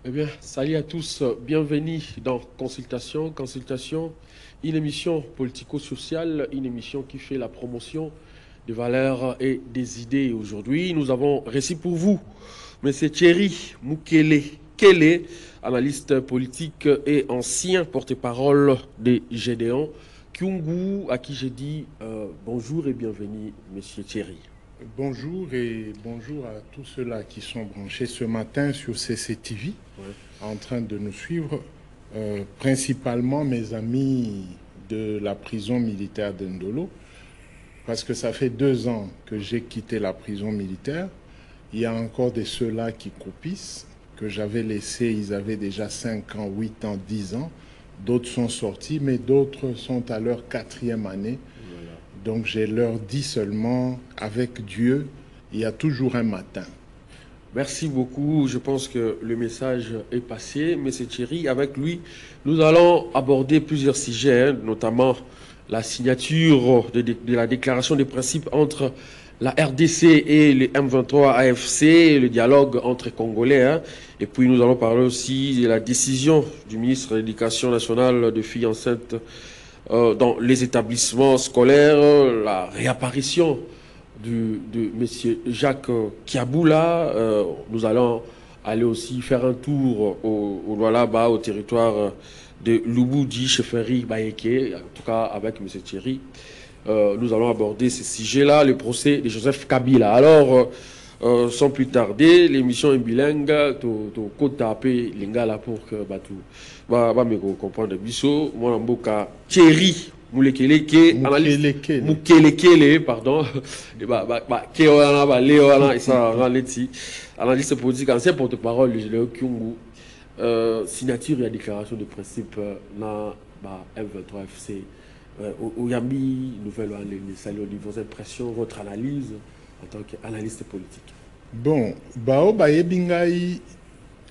Eh bien, salut à tous, bienvenue dans Consultation. Consultation, une émission politico-sociale, une émission qui fait la promotion des valeurs et des idées. Aujourd'hui, nous avons reçu pour vous M. Thierry Mukele Kele, analyste politique et ancien porte-parole des Gédéons. Kyungu, à qui j'ai dit bonjour et bienvenue, M. Thierry. Bonjour et bonjour à tous ceux-là qui sont branchés ce matin sur CCTV, en train de nous suivre, principalement mes amis de la prison militaire d'Ndolo, parce que ça fait 2 ans que j'ai quitté la prison militaire. Il y a encore de ceux-là qui croupissent, que j'avais laissés, ils avaient déjà 5 ans, 8 ans, 10 ans. D'autres sont sortis, mais d'autres sont à leur 4e année. Donc je leur dis seulement, avec Dieu, il y a toujours un matin. Merci beaucoup. Je pense que le message est passé. Monsieur Thierry, avec lui, nous allons aborder plusieurs sujets, notamment la signature de la déclaration des principes entre la RDC et le M23 AFC, le dialogue entre Congolais. Et puis nous allons parler aussi de la décision du ministre de l'Éducation nationale de filles enceintes dans les établissements scolaires, la réapparition de M. Jacques Kiaboula. Nous allons aller aussi faire un tour au territoire de Lubudi, Chefferie, Bayeke, en tout cas avec M. Thierry. Nous allons aborder ces sujets-là, le procès de Joseph Kabila. Alors, sans plus tarder, l'émission est bilingue, to tapé lingala pour que me comprendre biso moi mboka Thierry Mukelekele pardon analyste politique, ancien porte-parole de Gédéon Kyungu, signature et déclaration de principe na M23 FC. Oyambi, nouvelle salut, vos impressions, votre analyse en tant qu'analyste politique. Bon, bao baebingai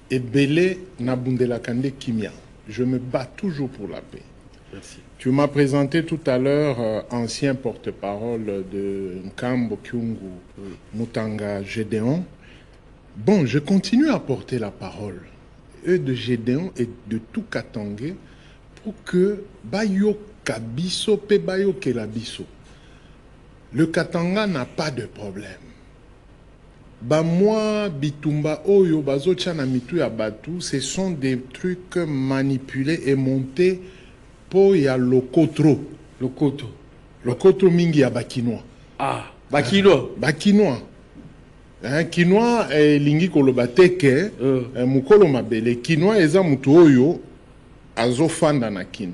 ebele nabundela kande kimia. Je me bats toujours pour la paix. Merci. Tu m'as présenté tout à l'heure ancien porte-parole de Nkambo Kyungu, Mutanga Gédéon. Bon, je continue à porter la parole, eux de Gédéon et de tout Katangé, pour que bayo kabiso pe bayo kelabiso. Le Katanga n'a pas de problème. Bah moi, Bitumba Oyo, Bazocha Namitu ya Batu, ce sont des trucs manipulés et montés pour ya Lokotro. Lokoto. Lokotro mingi ya Bakinois. Ah, Bakinois. Bakinois. Kinois lingi kolobateke, mukolo mabele. Kinois eza mutu oyo, azo fanda na kin.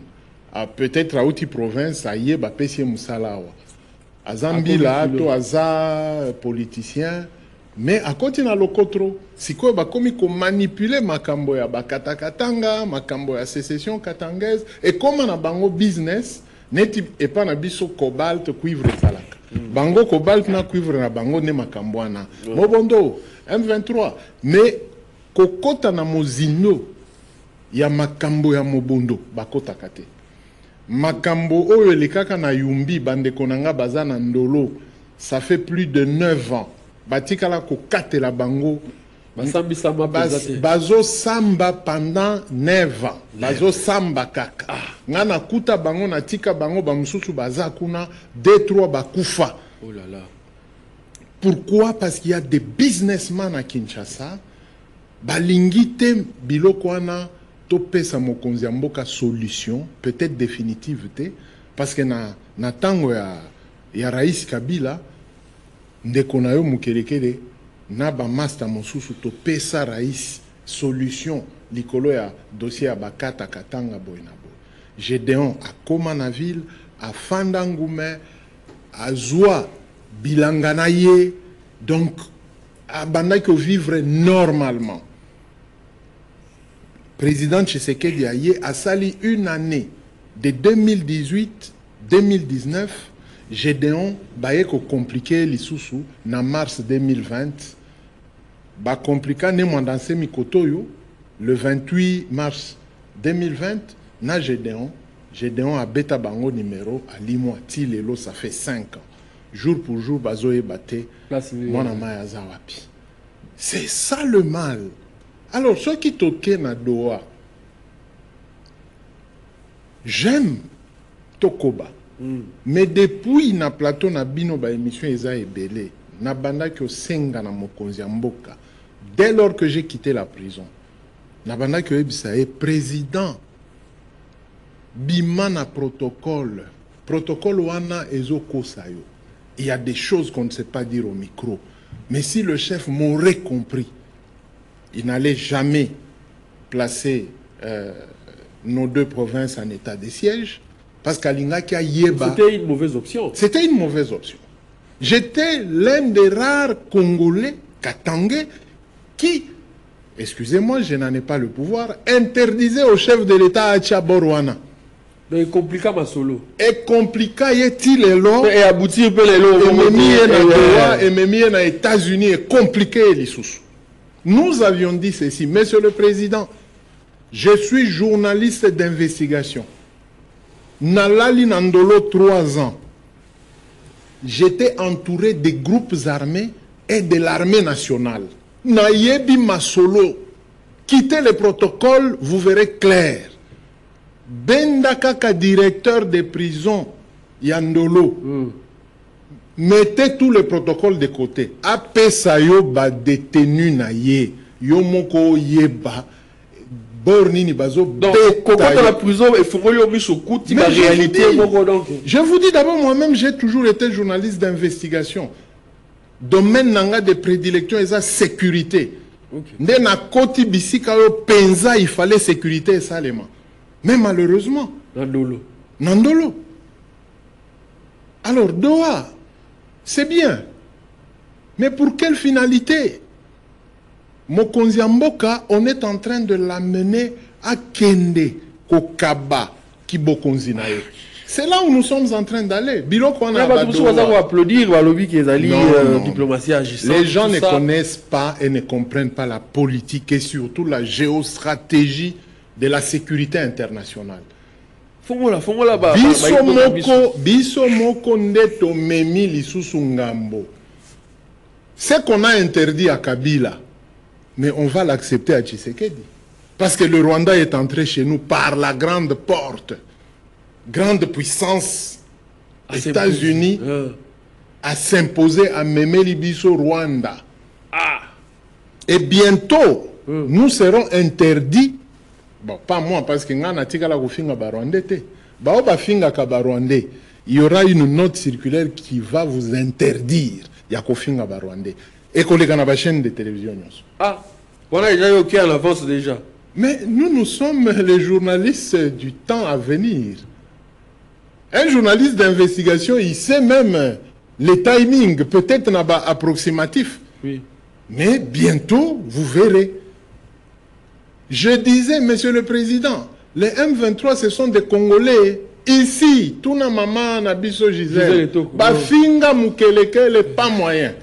Peut-être à outil province, aye ba pesie musalawa. Azambila, to aza politicien. Mais à côté na Lokotro, si quoi ba komi ko manipuler makambo ya bakatakatanga, makambo ya sécession katangaise, et comme na bango business, neti et pas na biso cobalt cuivre salaka. Bango cobalt na cuivre na bango ne makambo na. Mobondo M23, mais kokota na mozino ya makambo ya mobondo bakota kate. Makambo oyo lekaka na yumbi bande konanga bazana ndolo, ça fait plus de 9 ans. Batikala ko katela bango bazo samba pendant 9 ans. Bazo samba kaka. Ngana kuta bango na tika bango bamususu baza kuna 2-3 bakufa. Oh là là. Pourquoi? Parce qu'il y a des businessmen à Kinshasa. Balingite biloko wana topesa mokonzi ya mboka solution, peut-être définitive te, parce que na tango ya Rais Kabila ndeko na yo Mukelekele na ba master mosusu to pesa rais solution likolo ya dossier ya bakata katanga boyna boy. Gédéon akoma na ville afanda ngume azwa bilanga na ye, donc abandaki vivre normalement. Président Tshisekedi aye a sali une année de 2018-2019. Gédéon baye ko compliqué lisusu na mars 2020. Ba compliqué ne mandanse mikotoyo le 28 mars 2020 na Gédéon a beta bango numéro à limo tilelo, ça fait 5 ans. Jour pour jour bazoye baté mwana maya zawapi. C'est ça le mal. Alors, ceux qui toquent na Doha, j'aime Tokoba. Mais depuis na plateau na bino ba émission eza ebele, na banda ki osenga na mokonzi mboka. Dès lors que j'ai quitté la prison, na banda ki oyebisa e président bima na protocole. Protocole wana ezoko sayo. Il y a des choses qu'on ne sait pas dire au micro. Mais si le chef m'aurait compris, il n'allait jamais placer nos deux provinces en état de siège. Parce qu'Alinga qui a Yeba. C'était une mauvaise option. C'était une mauvaise option. J'étais l'un des rares Congolais, Katangais, qui, excusez-moi, je n'en ai pas le pouvoir, interdisait au chef de l'État Acha Borwana. Mais compliqué ma solo. Et compliqué est-il là? Et aboutir un peu les lots. Et même aux États-Unis est compliqué les sous. Nous avions dit ceci, Monsieur le Président, je suis journaliste d'investigation. Nalali Nandolo 3 ans. J'étais entouré des groupes armés et de l'armée nationale. Nayebi Masolo. Quittez le protocole, vous verrez clair. Bendakaka, directeur des prisons, Yandolo. Mettez tous les protocoles de côté. Apesayo ba détenu naye. Yomoko yeba. Donc, quand la prison, il faut que la réalité. Je vous dis d'abord, moi-même, j'ai toujours été journaliste d'investigation. Domaine nanga de prédilection, c'est la sécurité. Dès na koti bisika yo penza, il fallait sécurité et salement. Mais malheureusement, Nandolo. Alors, Doha, c'est bien. Mais pour quelle finalité? Mokonzi Mboka, on est en train de l'amener à Kende, Kokaba, Kibokonzi Nae. C'est là où nous sommes en train d'aller. Les gens ne connaissent pas et ne comprennent pas la politique et surtout la géostratégie de la sécurité internationale. Biso moko ndeto memi lisusu ngambo. Ce qu'on a interdit à Kabila, mais on va l'accepter à Tshisekedi. Parce que le Rwanda est entré chez nous par la grande porte. Grande puissance, États-Unis, à s'imposer à Memeli Biso Rwanda. Et bientôt, nous serons interdits. Bon, pas moi, parce que il y aura une note circulaire qui va vous interdire. Yakofinga Barwandais. Et qu'on les gagne la chaîne de télévision. On a déjà eu OK en avance déjà. Mais nous sommes les journalistes du temps à venir. Un journaliste d'investigation, il sait même les timings, peut-être approximatifs. Oui. Mais bientôt, vous verrez. Je disais, Monsieur le Président, les M23, ce sont des Congolais. Ici, tout na maman Nabiso Gisèle, Bafinga Mukeleke, pas moyen.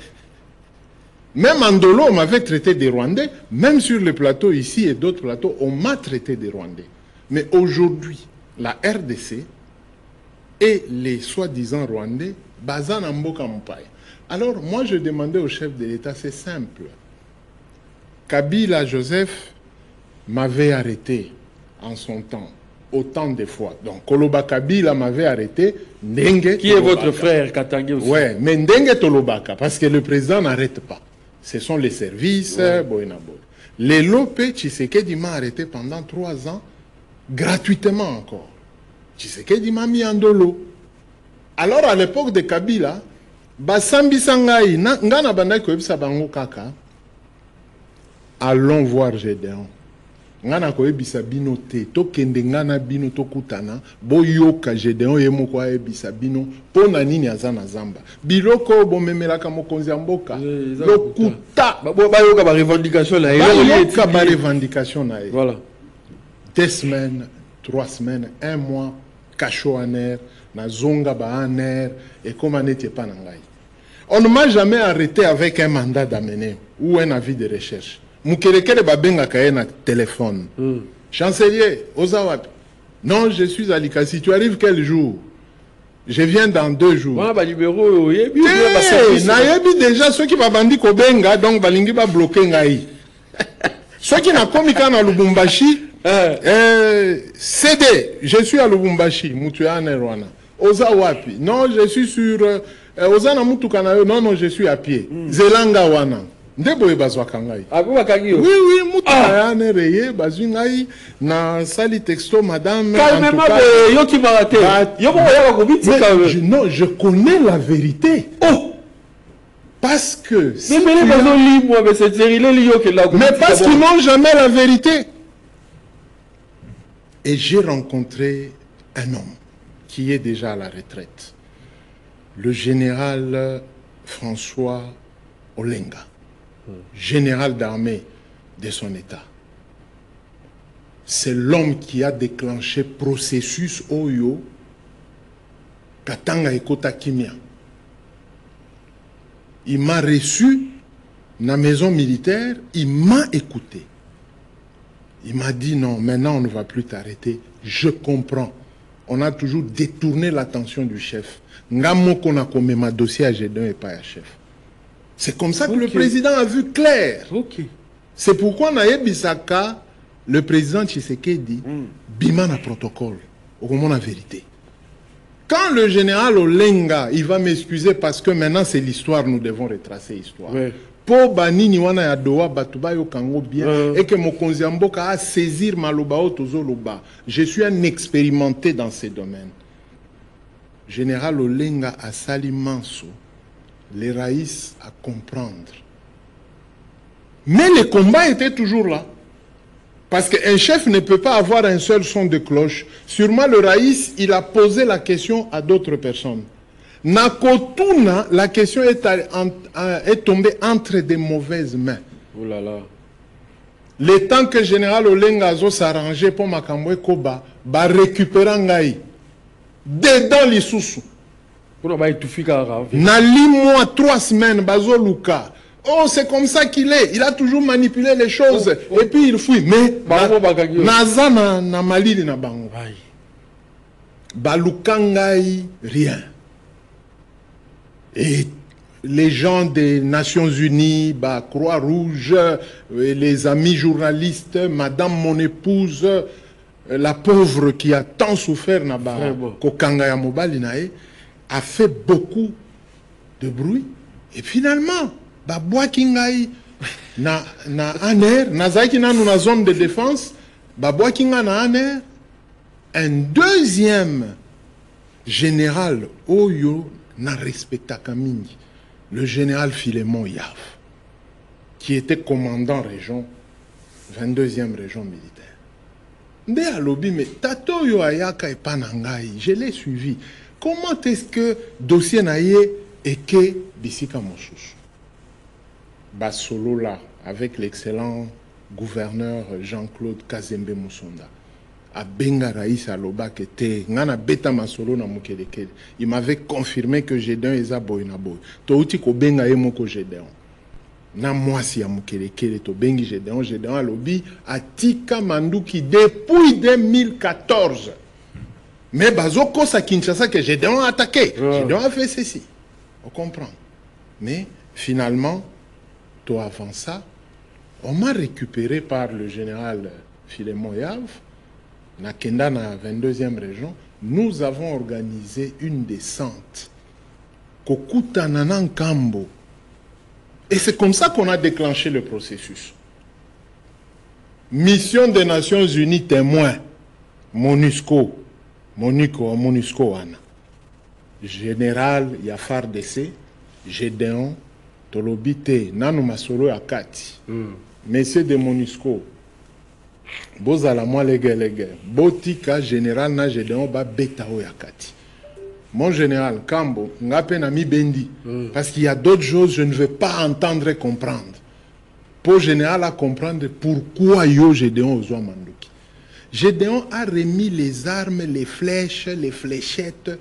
Même Andolo, on m'avait traité des Rwandais, même sur les plateaux ici et d'autres plateaux, on m'a traité des Rwandais. Mais aujourd'hui, la RDC et les soi-disant Rwandais, Bazan Mboka Moupaï. Alors, moi, je demandais au chef de l'État, c'est simple. Kabila Joseph m'avait arrêté en son temps, autant de fois. Donc, Koloba Kabila m'avait arrêté. Ndenge qui est votre frère, Katangé aussi? Oui, mais Ndenge Tolobaka, parce que le président n'arrête pas. Ce sont les services, Les Lopé Tshisekedi m'a arrêté pendant 3 ans, gratuitement encore. Tshisekedi m'a mis en dolo. Alors, à l'époque de Kabila, Basambi Sangai, Ngana Banda Koebisa Bango Kaka, allons voir Gédéon. Ngana Koebisa Bino te, Tokende Ngana Bino Tokutana, Boyoka Gédéon Yemoko Ebisa Bino, Pona Nini Azana Zamba. Biloko Bomemelaka Mokonzi Mboka, Lokuta. Bayoka ba revendication là. Bayoka ba revendication là. Voilà. 2 semaines, 3 semaines, 1 mois, Kacho en air, Nazonga ba en air, et comment n'était pas Nangai. On ne m'a jamais arrêté avec un mandat d'amener ou un avis de recherche. Mukelekele babenga kaena téléphone. Chancelier, Ozawa. Non, je suis à Likasi. Tu arrives quel jour? Je viens dans 2 jours. Voilà, bah numéro. Nayebi déjà ceux qui va bandi kobenga, donc balingi ba bloquer ngai. Ceux qui n'ont pas à Lubumbashi, CD, je suis à Lubumbashi, Mutuane Rwana. Oza Wapi, non, je suis sur. Oza na Mutukanayo, non, je suis à pied. Zelanga Wana. Ndeboye bazwa kangai. Oui, Mutukanayo, Reye, Bazungai, na sali texto, madame. Calmement, yo qui m'a raté. Non, je connais la vérité. Oh! Parce que. Mais parce qu'ils n'ont jamais la vérité. Et j'ai rencontré un homme qui est déjà à la retraite, le général François Olenga, général d'armée de son État. C'est l'homme qui a déclenché processus Oyo Katanga Ekota Kimia. Il m'a reçu dans la maison militaire, il m'a écouté. Il m'a dit non, maintenant on ne va plus t'arrêter. Je comprends. On a toujours détourné l'attention du chef. Ngamo qu'on a comme ma dossier à Gédon et pas à chef. C'est comme ça que le président a vu clair. C'est pourquoi Naye Bissaka, le président Tshisekedi, bimana protocole, au moment de la vérité. Quand le général Olenga, il va m'excuser parce que maintenant c'est l'histoire, nous devons retracer l'histoire. Pour banini wana ya doa batuba yo kango bien et que Mokonzi Mboka a saisir maloba o tozo loba. Je suis un expérimenté dans ces domaines. Général Olenga a sali manso les raïs à comprendre. Mais le combat était toujours là. Parce qu'un chef ne peut pas avoir un seul son de cloche. Sûrement le raïs, il a posé la question à d'autres personnes. Nakotuna, la question est tombée entre de mauvaises mains. Oh là là. Le temps que Général Olenga s'arrangeait pour Makambwe Koba, va récupérer Ngaï. Dedans l'Issoussou. Na 8 mois, 3 semaines, Bazo Luka. Oh, c'est comme ça qu'il est. Il a toujours manipulé les choses. Et puis il fuit. Mais, Naza na Malili na Bango. Balukangaï, rien. Et les gens des Nations Unies, Croix-Rouge, les amis journalistes, Madame mon épouse, la pauvre qui a tant souffert, a fait beaucoup de bruit. Et finalement, na aner, na zone de défense, na aner, un deuxième général Oyo n'a respecté Kamini, le général Philémon Yav, qui était commandant région, 22e région militaire. Nde alobi, mais Tato Yo Ayaka et Panangai, je l'ai suivi. Comment est-ce que dossier naye et que Bissika Moussous Basolo là, avec l'excellent gouverneur Jean-Claude Kazembe Moussonda. À Benga Raïs Aloba qui était ngana beta masolo na mukelekele. Il m'avait confirmé que Gédéon eza boy na boy. To uti ko benga yemoko Gédéon. Na mwasi ya mukelekele to bengi Gédéon alobi atika manduki depuis 2014. Mais bazoko sa Kinshasa que Gédéon a attaqué. Gédéon a fait ceci. On comprend. Mais finalement, tout avant ça, on m'a récupéré par le général Philémon Yav. Nakenda na 22e région, nous avons organisé une descente. Kokuta Nanan Kambo. Et c'est comme ça qu'on a déclenché le processus. Mission des Nations Unies témoin. MONUSCO. MONUSCO Anna. Général Yafar DC. Gédéon. Tolobite. Nanu Masolo Akati. Messieurs de MONUSCO. Bozala moi lege botika général na Gédéon ba betao yakati. Mon général Kambo ngape na mi bendi parce qu'il y a d'autres choses je ne veux pas entendre et comprendre. Pour général à comprendre pourquoi yo Gédéon ozwa manduki. Gédéon a remis les armes, les flèches, les fléchettes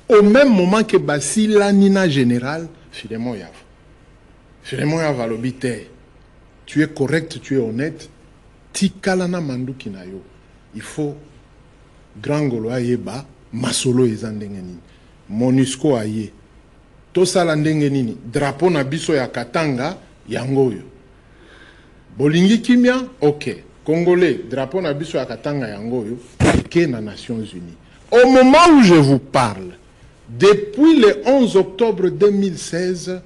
au même moment que Basila Nina général Philémon Yav. Philémon Yav alobite. Tu es correct, tu es honnête. Tikalana manduki na yo. Il faut grand golo ayeba masolo ezandengenini. MONUSCO aye. To sala ndengenini. Drapeau na biso ya Katanga yangoyo. Bolingi Kimia, ok. Congolais, drapeau na biso ya katanga yango yo, ke na Nations Unies. Au moment où je vous parle, depuis le 11 octobre 2016,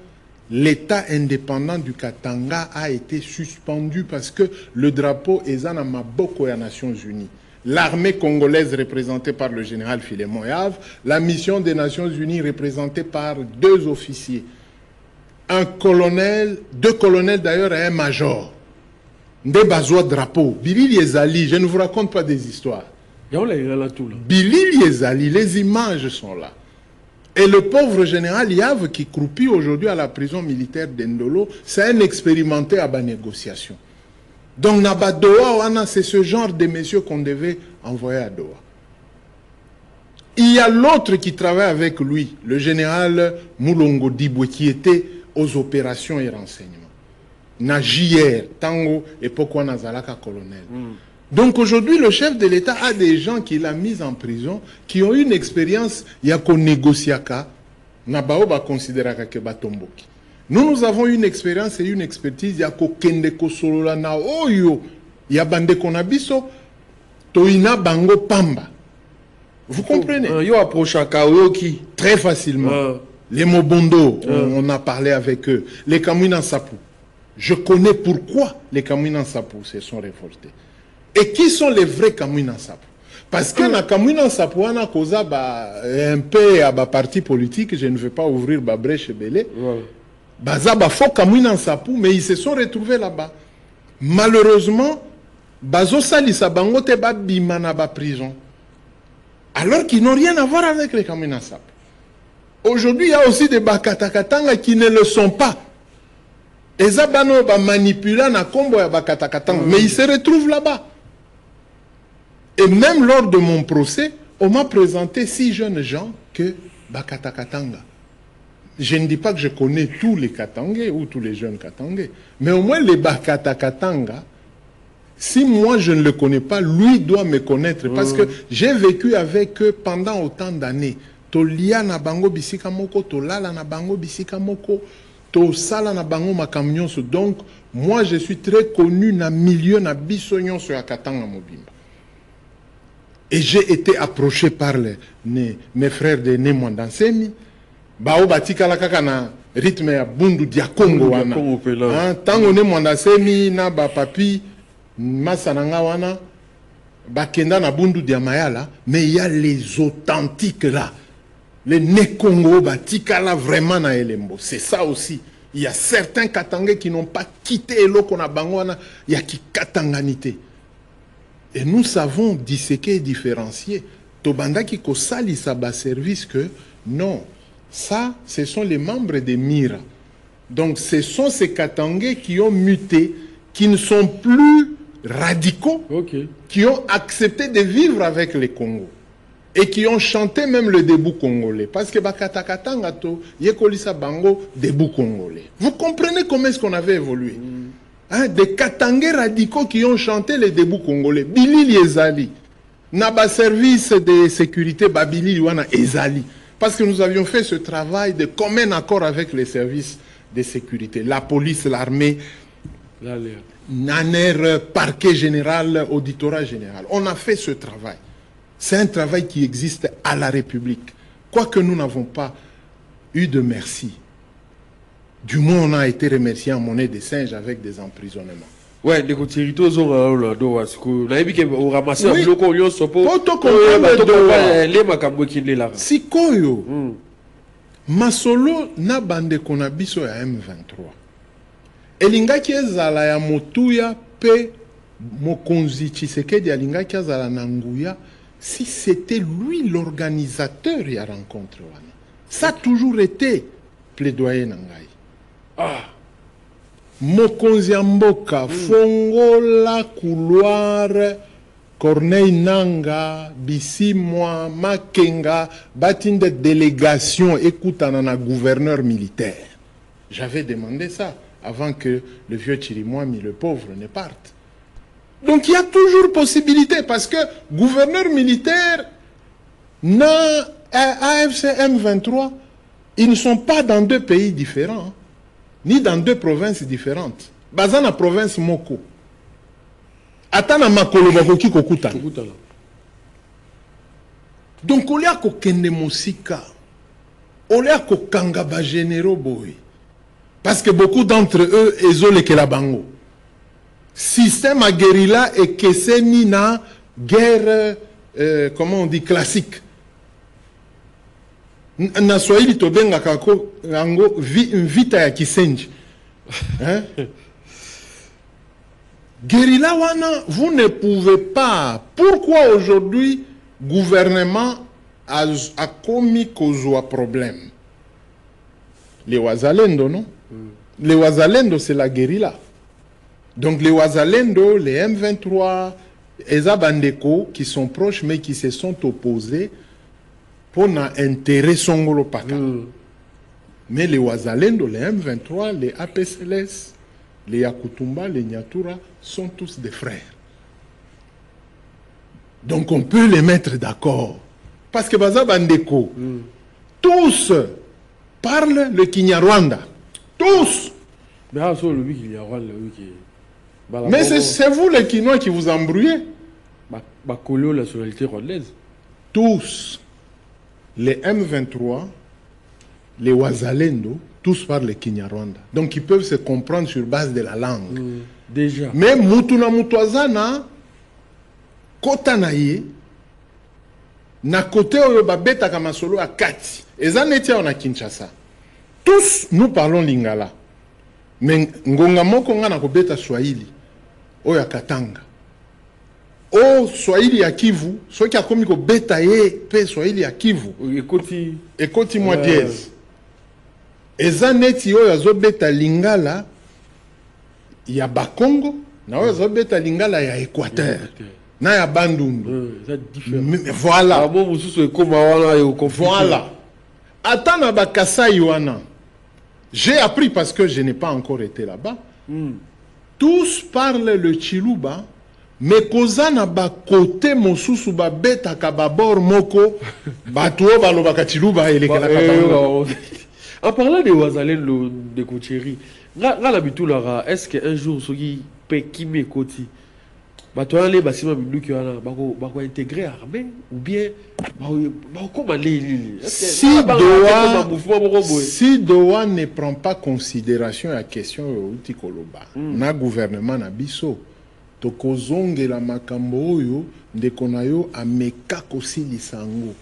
l'État indépendant du Katanga a été suspendu parce que le drapeau est dans maboko ya Nations Unies. L'armée congolaise représentée par le général Philémon Yave, la mission des Nations Unies représentée par 2 officiers, un colonel, 2 colonels d'ailleurs et un major. Ndebazoa drapeau, Bilili Ezali, je ne vous raconte pas des histoires. Bilili Ezali, les images sont là. Et le pauvre général Yave qui croupit aujourd'hui à la prison militaire d'Endolo, c'est un expérimenté à la négociation. Donc Nabadoa, c'est ce genre de messieurs qu'on devait envoyer à Doha. Il y a l'autre qui travaille avec lui, le général Moulongo Dibwe, qui était aux opérations et renseignements. Na JR, Tango, et pourquoi Nazalaka colonel. Donc aujourd'hui, le chef de l'État a des gens qu'il a mis en prison, qui ont une expérience, il y a qu'on négociaka, Nabao ba considéraka ke batomboki. Nous avons une expérience et une expertise, il y a qu'on kende ko solola na oyo, il y a bande konabiso, toina bango pamba. Vous comprenez? Yo approche à Kaoyoki. Très facilement. Les Mobondo, on a parlé avec eux. Les Kamouina Sapou. Je connais pourquoi les Kamouina Sapou se sont révoltés. Et qui sont les vrais Kamouina Sapou? Parce que na Kamouina Sapou, on a causé un peu à ba parti politique, je ne veux pas ouvrir ba brèche belé. Baza ba faux Kamouina Sapou, mais ils se sont retrouvés là-bas. Malheureusement, Bazo Salisa Bangote ba bimana ba prison. Alors qu'ils n'ont rien à voir avec les Kamouina Sapou. Aujourd'hui, il y a aussi des Bakatakatanga qui ne le sont pas. Et Zabano va manipuler na combo ya Bakatakatanga, mais ils se retrouvent là-bas. Et même lors de mon procès, on m'a présenté 6 jeunes gens que Bakatakatanga. Je ne dis pas que je connais tous les Katangais ou tous les jeunes Katangais, mais au moins les Bakatakatanga, si moi je ne le connais pas, lui doit me connaître parce que j'ai vécu avec eux pendant autant d'années. Tolia na bango bisika moko, tolala na bango bisika moko, tosala na bango makamnyonso. Donc moi je suis très connu na milieu na bisonyon sur Katanga Mobimba. Et j'ai été approché par mes frères de Nemwandansemi. Bao batika la kaka na rythme ya bundu dia Congo wana. Tango Nemwandansemi na ba papi Masananga wana bakenda na bundu dia Mayala, mais il y a les authentiques là. Les Nekongo batika là vraiment na Elembo. C'est ça aussi. Il y a certains Katangais qui n'ont pas quitté Eloko na bango wana, il y a qui katanganité. Et nous savons disséquer et différencier. Tobanda qui kosali sa ba service que non, ça ce sont les membres des Mira. Donc ce sont ces Katangais qui ont muté, qui ne sont plus radicaux, qui ont accepté de vivre avec les Congos et qui ont chanté même le debout congolais. Parce que Bakatakatanga to yekolisa bango debout congolais. Vous comprenez comment est-ce qu'on avait évolué? Des Katangais radicaux qui ont chanté le debout congolais. Bilili Ezali. Naba service de sécurité Babili Wana Ezali. Parce que nous avions fait ce travail de commun accord avec les services de sécurité. La police, l'armée, Naner, parquet général, auditorat général. On a fait ce travail. C'est un travail qui existe à la République. Quoique nous n'avons pas eu de merci. Du moins, on a été remercié en monnaie de singe avec des emprisonnements. Ouais, les territoires sont là, on a vu qu'on ramassait un bloc au lion, si koyo, masolo na bande konabiso ya M23. Elingaki ezala ya motuya pe mokonzi Tshisekedi alingaki ezala na nguya, si c'était lui l'organisateur ya rencontre wana. Ça a toujours été plaidoyer nangai. Mokonzi Mboka, Fongola, Couloir, Corneille Nanga, Bissimwa, Makenga, Batinde délégation, écoutant un gouverneur militaire. J'avais demandé ça avant que le vieux Chirimwami, le pauvre, ne parte. Donc il y a toujours possibilité parce que gouverneur militaire, AFC M23, ils ne sont pas dans 2 pays différents, ni dans 2 provinces différentes. baza na province moko ata na makolo bakoki kokutana. Donc on a kokende mosika, on a kokanga ba généraux boy, parce que beaucoup d'entre eux ezole ke la bango système à guérilla et que c'est ni na guerre comment on dit classique. Na Swahili tobenga kako yango vita ya kisenji. Hein? Guérilla wana, vous ne pouvez pas. Pourquoi aujourd'hui gouvernement a commis cause problème? Les Wazalendo, non? Les Wazalendo, c'est la guérilla. Donc les Wazalendo, les M23, les Abandeko, qui sont proches mais qui se sont opposés pour intérêt Songolo Paka. Mais les Wazalendo, les M23, les APCLS, les Yakutumba, les Nyatura sont tous des frères. Donc on peut les mettre d'accord. Parce que Baza Bandeko, tous parlent le Kinyarwanda. Tous. Mais c'est vous les Kinois qui vous embrouillez. La nationalité rwandaise. Tous. Les M23, les Wazalendo, tous parlent le Kinyarwanda. Donc ils peuvent se comprendre sur base de la langue. Déjà. Mais Mutuna Mutwazana, Kotanaye, na kote oyo babeta kamasolo à Kati. Ezanetia on a Kinshasa. Tous nous parlons lingala. Mais ngonga moko nga na kobeta Swahili. Oya Katanga. O Swahili ya Kivu, so ki akomi ko beta ye pe Swahili ya Kivu. Ekoti moi dièse. Ezaneti oyo azobeta lingala ya Bakongo, na oyo azobeta lingala ya Équateur. Na ya Bandundu. Voilà. Voilà. Attends na Kasai wana. J'ai appris parce que je n'ai pas encore été là-bas. Tous parlent le Chiluba, mais kozana ba côté mosusu ba beta kababor moko batuo balobaka Chiluba elekela kababor. En parlant de Wazalendo de Kocheri, est-ce qu'un jour soki pekime koti batoya le basima biluki wana bako intégrer armée ou bien comment si Doha ne prend pas considération la question de Koloba na gouvernement na biso tokozongela makambo oyo ndeko na yo ameka kosilisa ngo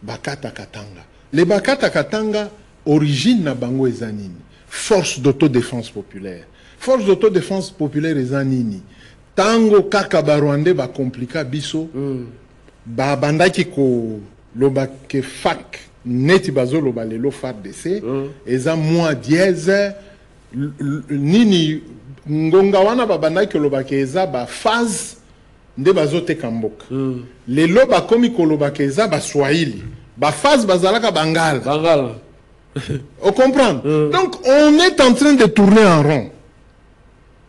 bakata katanga. Les bakata katanga origine na bango ezanini force d'autodéfense populaire. Force d'autodéfense populaire ezanini tango kaka barwande ba komplika biso ba bandaki ko loba ke fak neti bazo loba lelo FARDC eza moi dièse nini ngonga wana ba bandaki loba ke eza ba phase nde bazote kamboka lelo ba komi ko loba ke eza ba Swahili ba phase bazalaka bangala. On comprend. Donc on est en train de tourner en rond.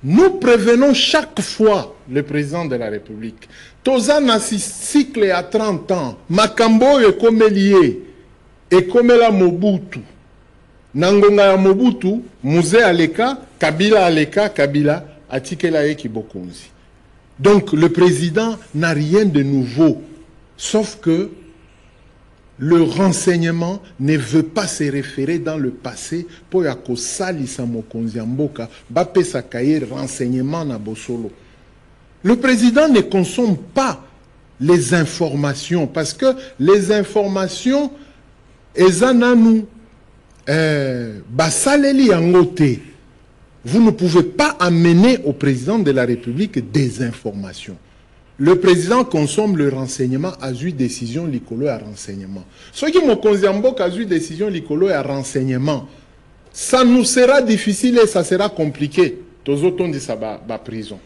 Nous prévenons chaque fois le président de la République. Tozana si cycle à 30 ans. Makambo est comme lié. Et comme la Mobutu. Nangonga ya Mobutu, Musée Aleka, Kabila Aleka, Kabila, Atikela Eki Bokonzi. Donc le président n'a rien de nouveau. Sauf que le renseignement ne veut pas se référer dans le passé pour yako sali sa mokonzi mboka ba pesa kaye renseignement na bosolo. Le président ne consomme pas les informations parce que les informations ezananu basaleli yangote. Vous ne pouvez pas amener au président de la République des informations. Le président consomme le renseignement à une décision likolo à renseignement. Ce qui me concerne à une décision likolo à renseignement, ça nous sera difficile et ça sera compliqué. Tous autres dit ça ba prison.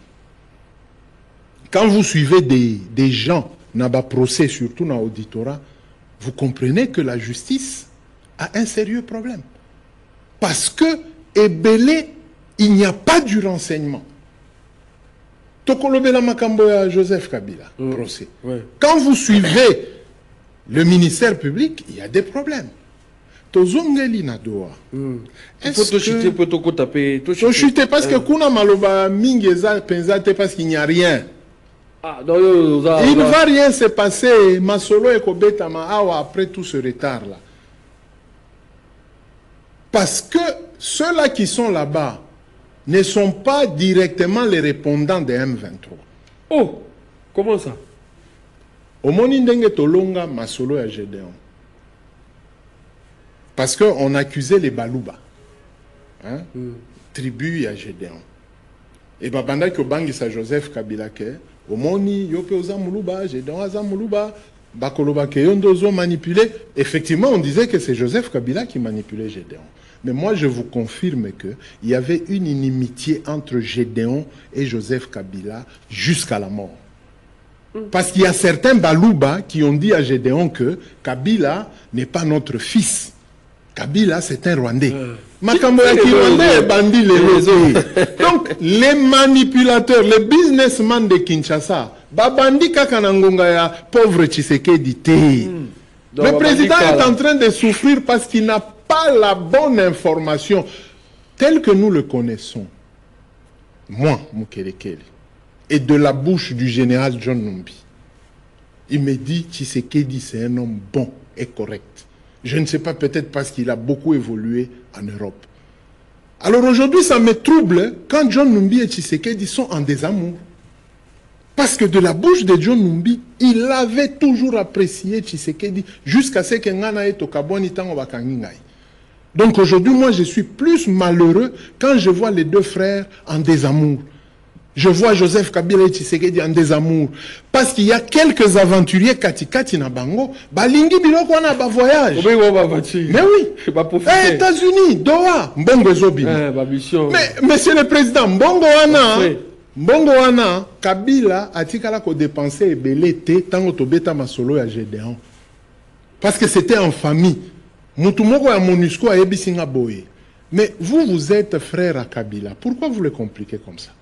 Quand vous suivez des gens dans le procès, surtout dans l'auditorat, vous comprenez que la justice a un sérieux problème. Parce que, Ebele, il n'y a pas du renseignement. Tokolobela makambo ya Joseph Kabila, procès. Quand vous suivez le ministère public, il y a des problèmes. tozongeli na doa. Est-ce que peut taper chuter parce que kuna maloba mingi eza penza te parce qu'il n'y a rien. Ah, non, il ne va rien se passer. Masolo et Kobeta Maawa après tout ce retard là. Parce que ceux-là qui sont là-bas ne sont pas directement les répondants des M23. Oh, comment ça? Au Monindenge Tolonga Masolo et Gédéon. Parce qu'on accusait les Balouba. Hein? Tribu à Gédéon. Et babanda que Bangisa Joseph Kabila ke au Moni yope oza Moulouba, Gédéon aza Moulouba, Bakoloba ke yondozo manipulé. Effectivement, on disait que c'est Joseph Kabila qui manipulait Gédéon. Mais moi, je vous confirme qu'il y avait une inimitié entre Gédéon et Joseph Kabila jusqu'à la mort. Parce qu'il y a certains Balouba qui ont dit à Gédéon que Kabila n'est pas notre fils. Kabila, c'est un Rwandais. Donc, les manipulateurs, les businessmen de Kinshasa, babandi kakanangonga ya pauvre Tshisekedi te. Le président est en train de souffrir parce qu'il n'a pas la bonne information telle que nous le connaissons. Moi, Mukelekele, et de la bouche du général John Numbi, il me dit Tshisekedi c'est un homme bon et correct. Je ne sais pas, peut-être parce qu'il a beaucoup évolué en Europe. Alors aujourd'hui, ça me trouble quand John Numbi et Tshisekedi sont en désamour. Parce que de la bouche de John Numbi, il avait toujours apprécié Tshisekedi jusqu'à ce que Ngana et Tokabwani tango bakangingai. Donc aujourd'hui, moi, je suis plus malheureux quand je vois les deux frères en désamour. Je vois Joseph Kabila et Tshisekedi en désamour. Parce qu'il y a quelques aventuriers Katikati na bango, balingi biloko wana ba voyage. Mais oui. États-Unis, Doha, Mbongo Zobi. Mais monsieur le président, Mbongo wana, Kabila atikala ko dépenser ebele te tango tobeta masolo ya Gédéon. Parce que c'était en famille. Mutumoko ya MONUSCO a ebisinga boye. Mais vous êtes frère à Kabila. Pourquoi vous le compliquez comme ça?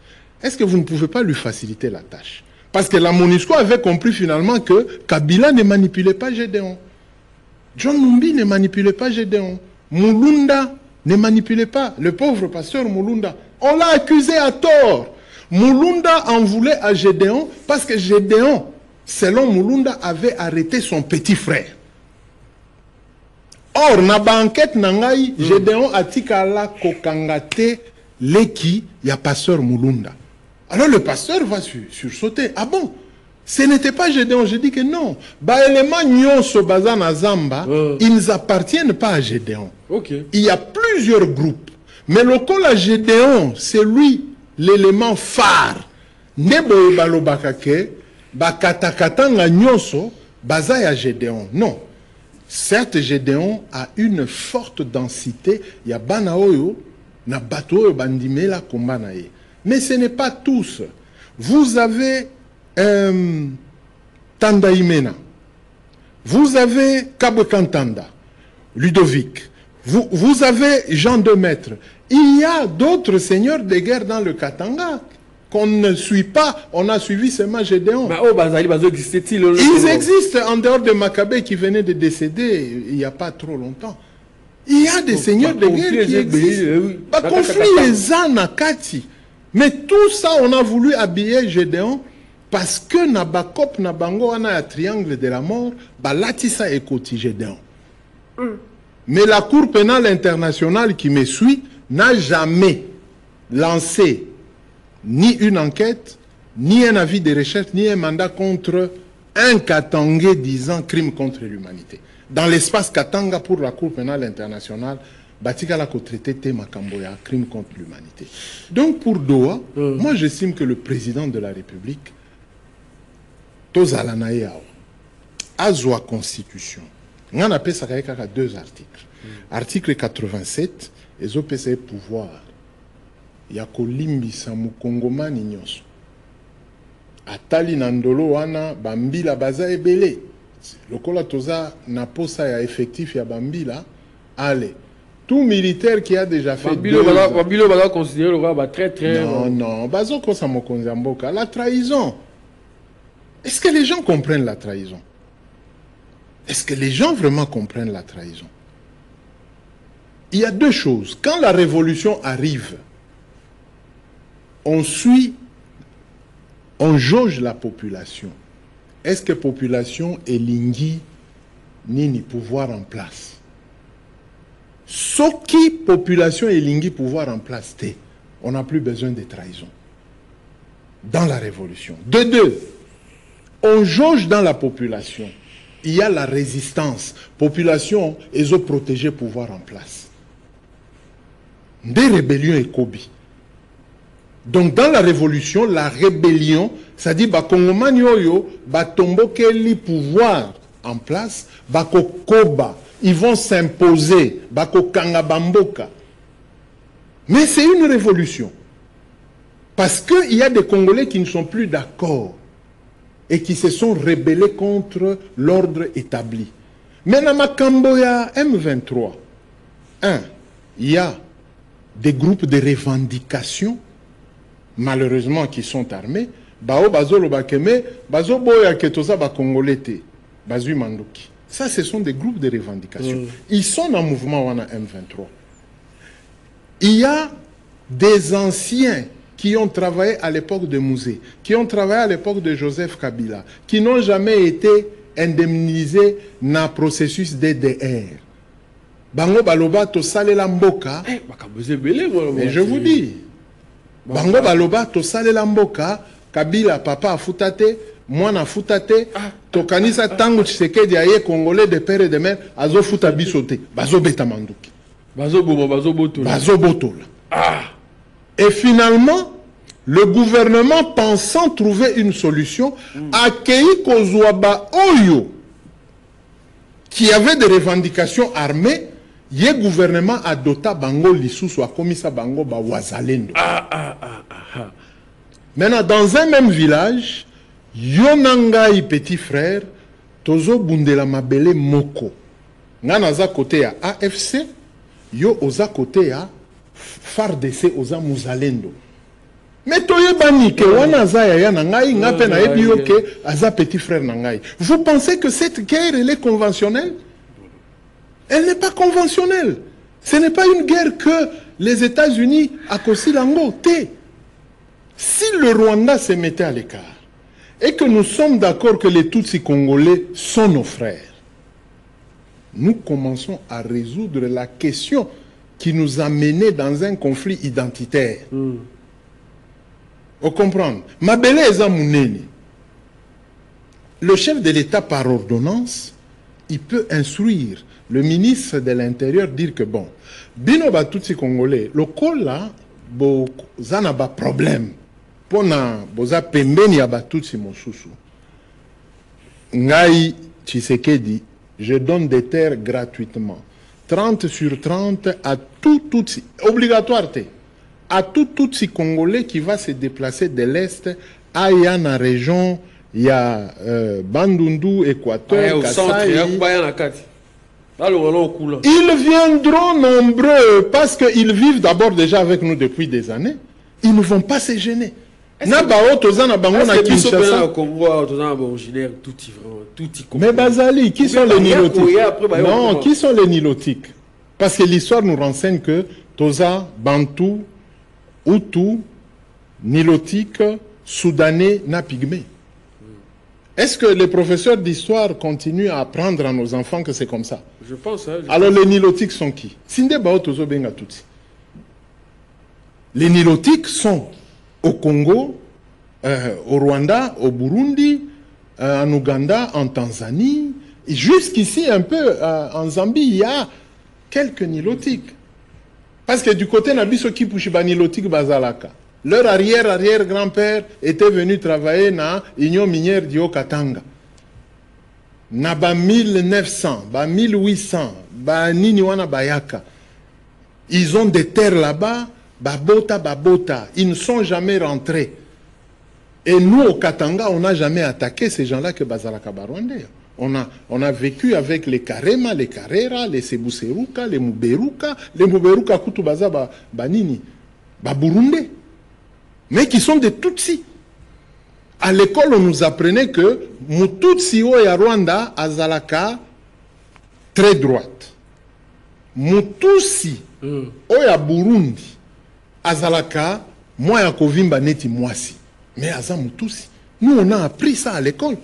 Est-ce que vous ne pouvez pas lui faciliter la tâche? Parce que la MONUSCO avait compris finalement que Kabila ne manipulait pas Gédéon. John Numbi ne manipulait pas Gédéon. Mulunda ne manipulait pas. Le pauvre pasteur Mulunda. On l'a accusé à tort. Mulunda en voulait à Gédéon parce que Gédéon, selon Mulunda, avait arrêté son petit frère. Or, na banquette nangai, Gédéon a tikala kokangate leki ya pasteur Mulunda. Alors le pasteur va sursauter. Ah bon? Ce n'était pas Gédéon. Je dis que non. Ba élément nyonso bazana zamba, ils ne appartiennent pas à Gédéon. Okay. Il y a plusieurs groupes. Mais le col à Gédéon, c'est lui l'élément phare. Nebo balobakake, bakatakatanga nyonso, bazaya Gédéon. Non. Certes, Gédéon a une forte densité. Il y a banaoyo, na bato bandimela kombanaye. Mais ce n'est pas tous. Vous avez Tandaimena. Vous avez Kabekantanda, Ludovic. Vous avez Jean Demaître. Il y a d'autres seigneurs de guerre dans le Katanga qu'on ne suit pas. On a suivi seulement Gédéon. Ils existent en dehors de Maccabée qui venait de décéder il n'y a pas trop longtemps. Il y a des seigneurs de guerre qui existent. Conflit. Mais tout ça, on a voulu habiller Gédéon parce que Nabakop, Nabango, on a un triangle de la mort, Balatissa et Koti Gédéon. Mais la Cour pénale internationale qui me suit n'a jamais lancé ni une enquête, ni un avis de recherche, ni un mandat contre un Katangais disant crime contre l'humanité. Dans l'espace Katanga pour la Cour pénale internationale, Batikala ko traité Makamboya, crime contre l'humanité. Donc pour Doha, moi j'estime que le président de la République, Tozalanaïa, a sa constitution. On appelle ça avec deux articles. Article 87, les OPC pouvoir. Il y a Kolimbi Samukongomani nyonso. Atali Nandolo wana Bambila baza ebele. Lokola toza na posa ya effectif ya Bambila, allez. Tout militaire qui a déjà fait Bambilo va considérer le roi très. Non, Bazoko Samokonzamboka, la trahison. Est-ce que les gens comprennent la trahison? Est-ce que les gens vraiment comprennent la trahison? il y a deux choses. Quand la révolution arrive, on suit, on jauge la population. Est-ce que la population est lingui ni pouvoir en place? Ce qui population est lingui pouvoir en place, on n'a plus besoin de trahison. Dans la révolution. De deux, on jauge dans la population. Il y a la résistance. Population, ils ont protégé pouvoir en place. Des rébellions et Kobi. Donc dans la révolution, la rébellion, ça dit bah Kongomani yoyo, bah tombo keli pouvoir en place, bah koba, ils vont s'imposer, bah kokanga bamboka. Mais c'est une révolution. Parce qu'il y a des Congolais qui ne sont plus d'accord et qui se sont rebellés contre l'ordre établi. Mais dans Makamboya M23, il y a des groupes de revendication, malheureusement qui sont armés. Bao bazolo bakeme, bazo boya ketoza ba Congolais te, bazui mandoki. Ça, ce sont des groupes de revendication. Ils sont en mouvement wana M23. Il y a des anciens qui ont travaillé à l'époque de Mouzé, qui ont travaillé à l'époque de Joseph Kabila, qui n'ont jamais été indemnisés dans le processus DDR. Bango baloba to salela mboka. Mais je vous dis, Bango baloba to salela mboka, Kabila papa afutate, moi na futate, to kanisa tango Tshisekedi aye Congolais de père et de mère, azo futa bisote, bazo beta manduki. Bazo bomo, bazo botola. Bazo botola. Et finalement, le gouvernement, pensant trouver une solution, a accueilli Kozouaba Oyo, qui avait des revendications armées. Le gouvernement a doté Bango Lissoussou, a commis ça Bango ba Wazalendo. Maintenant, dans un même village, Yonangai petit frère, Tozo Bundela Mabele Moko. Nganaza côté à AFC, Yo oza côté à FARDC oza Muzalendo. Mais toye bani ke wana za ya na ngai ngape na ebi yo ke aza petit frère na ngai. Vous pensez que cette guerre elle est conventionnelle? Elle n'est pas conventionnelle. Ce n'est pas une guerre que les États-Unis accostent l'ango. Si le Rwanda se mettait à l'écart et que nous sommes d'accord que les Tutsis congolais sont nos frères, nous commençons à résoudre la question qui nous a menés dans un conflit identitaire. Vous comprenez? Mabele eza munene. Le chef de l'État par ordonnance, il peut instruire le ministre de l'Intérieur, dire que bon, bino ba tutsi congolais, le col là, bo zana ba problème. Pona boza pembeni ya ba tutsi mosusu. Ngai Tshisekedi, je donne des terres gratuitement. 30 sur 30 à tout Tutsi, obligatoire, à tout Tutsi congolais qui va se déplacer de l'Est à la région, il y a Bandundu, Équateur, Kasaï. Ils viendront nombreux parce qu'ils vivent d'abord déjà avec nous depuis des années. Ils ne vont pas se gêner. Mais Bazali, qui sont les nilotiques? Non, qui sont les nilotiques? Parce que l'histoire nous renseigne que Toza, Bantou, Hutu, nilotique, soudanais, na pygmée. Est-ce que les professeurs d'histoire continuent à apprendre à nos enfants que c'est comme ça? Je pense. Alors les nilotiques sont qui? Sinde Bao Tozo Benga Tutsi. Les nilotiques sont au Congo, au Rwanda, au Burundi, en Ouganda, en Tanzanie, et jusqu'ici un peu en Zambie, il y a quelques nilotiques. Parce que du côté Nabiso Kipushiba nilotique Bazalaka, leur arrière-arrière-grand-père était venu travailler dans l'Union minière du Haut-Katanga. Naba 1900, ba 1800, ba Niniwana Bayaka. Ils ont des terres là-bas, babota. Ils ne sont jamais rentrés. Et nous, au Katanga, on n'a jamais attaqué ces gens-là que Bazalaka Barwande. On a vécu avec les Karema, les Karera, les Sebuseruka, les Muberuka Kutubaza Banini, Baburunde. Mais qui sont des Tutsis. À l'école, on nous apprenait que Mututsi ya Rwanda, Azalaka, très droite. Mutusi oya Burundi azalaka moi ya kovimba neti mwasi mais aza mutusi. Nous on a appris ça à l'école.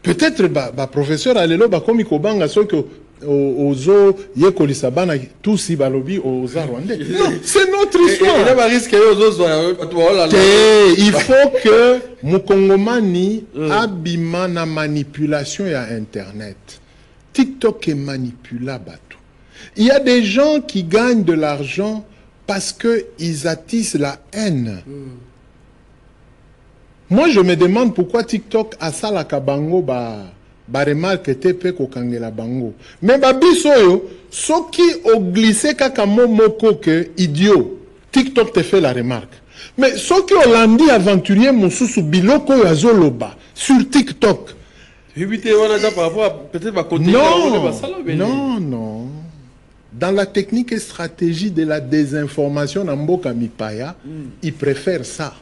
Peut-être ba professeur alelo ba komi kobanga soko ozo yekolisa bana tusi balobi oza rwandais. Non, c'est notre histoire. Il faut que mukongomani abima na manipulation ya internet. TikTok est manipulable. Il y a des gens qui gagnent de l'argent parce qu'ils attissent la haine. Moi, je me demande pourquoi TikTok a ça la kabango ba remarque tepe ko kangela bango. Mais biso yo, so qui ont glissé kaka moko que idiot. TikTok te fait la remarque. Mais ceux qui ont landi aventurier mususu biloko ya zoloba sur TikTok. Non, non. Dans la technique et stratégie de la désinformation dans Mboka Mipaya, ils préfèrent ça.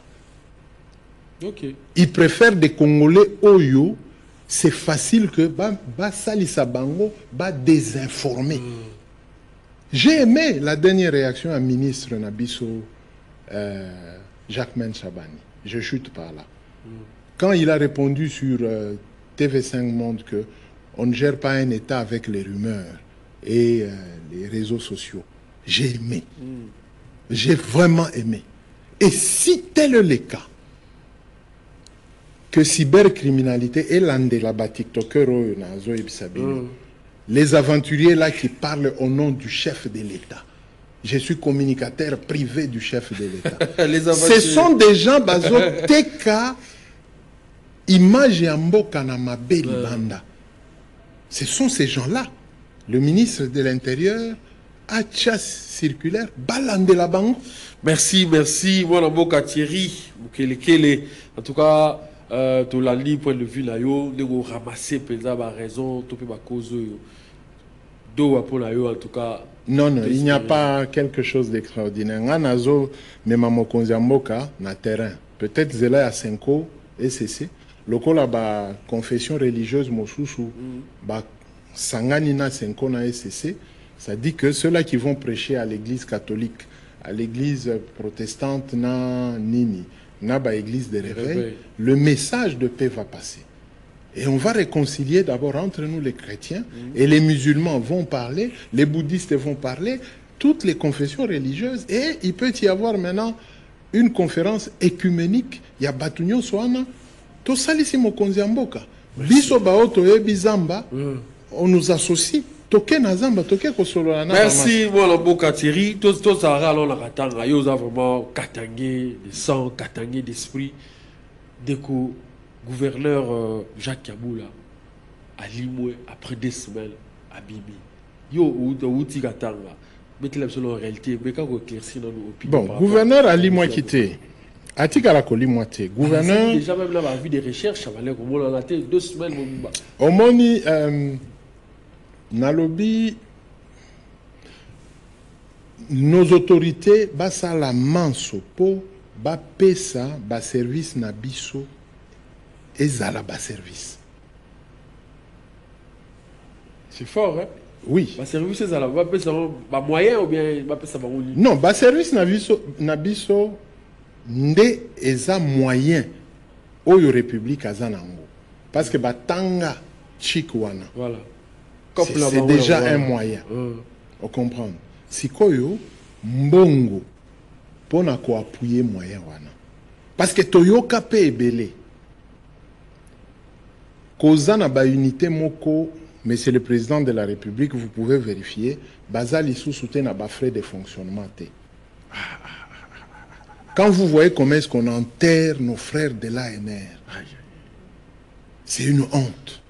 Okay. Ils préfèrent des Congolais Oyo. C'est facile que Salisa Bango va désinformer. J'ai aimé la dernière réaction à ministre Nabiso Jacquemain Chabani. Je chute par là. Quand il a répondu sur TV5 Monde qu'on ne gère pas un État avec les rumeurs et les réseaux sociaux. J'ai aimé. J'ai vraiment aimé. Et si tel est le cas, que cybercriminalité et l'andela TikToker, les aventuriers là qui parlent au nom du chef de l'État. Je suis communicateur privé du chef de l'État. Ce sont des gens, bazo teka, image et amboka na mabeli banda. Ce sont ces gens-là. Le ministre de l'Intérieur a chasse circulaire, balande la banque. Merci, merci. Voilà, Mboka Thierry, en tout cas, tu l'as dit, point de vue là, de vous ramasser, peut-être, raison, tu peux pas causer. En tout cas. Non, non, il n'y a pas quelque chose d'extraordinaire. Nazo, Nemamokonzi Mboka, na terrain. Peut-être Zela à 5 ans, SCC. Lokola ba confession religieuse Mosusu, ba Sangani na 5 ans na SCC. Ça dit que ceux-là qui vont prêcher à l'église catholique, à l'église protestante, na Nini, na ba église de réveil, le message de paix va passer. Et on va réconcilier d'abord entre nous les chrétiens, et les musulmans vont parler, les bouddhistes vont parler, toutes les confessions religieuses, et il peut y avoir maintenant une conférence écuménique. Il y a Batunyo Soana, to salisi mokonzi mboka. Biso baoto e bizamba, on nous associe. Merci, voilà, Mboka Thierry. Tout ça, alors, la katanga, il y a vraiment katangé de sang, katangé d'esprit. Déco, gouverneur Jacques Kaboula, à Limoué, après 2 semaines, à Bibi. Yo, ou ti katanga. Mettez l'absolu en réalité, mais quand vous éclaircissez dans nos opinions. Bon, gouverneur à Limoué quitté. Atika Limoué, gouverneur. Déjà, même là, la vie des recherches, ça va aller comme on l'a été 2 semaines. Au moni. Nalobi, nos autorités basa la mansopo ba pesa ba service na biso ezala ba service. C'est fort, hein? Oui. Ba service ezala ba pesa ba moyen ou bien ba pesa ba oli? Non, ba service na biso nde eza moyen oyo république azanango parce que batanga chikwana. Voilà. C'est déjà un moyen. On comprend. Si koyo mbongo pona ko appuyer moyen wana. Parce que toyoka pe ebele. Kozana ba unité moko, monsieur le président de la République, vous pouvez vérifier, bazali sous soutien à ba frais de fonctionnement. Quand vous voyez comment est-ce qu'on enterre nos frères de l'ANR, c'est une honte.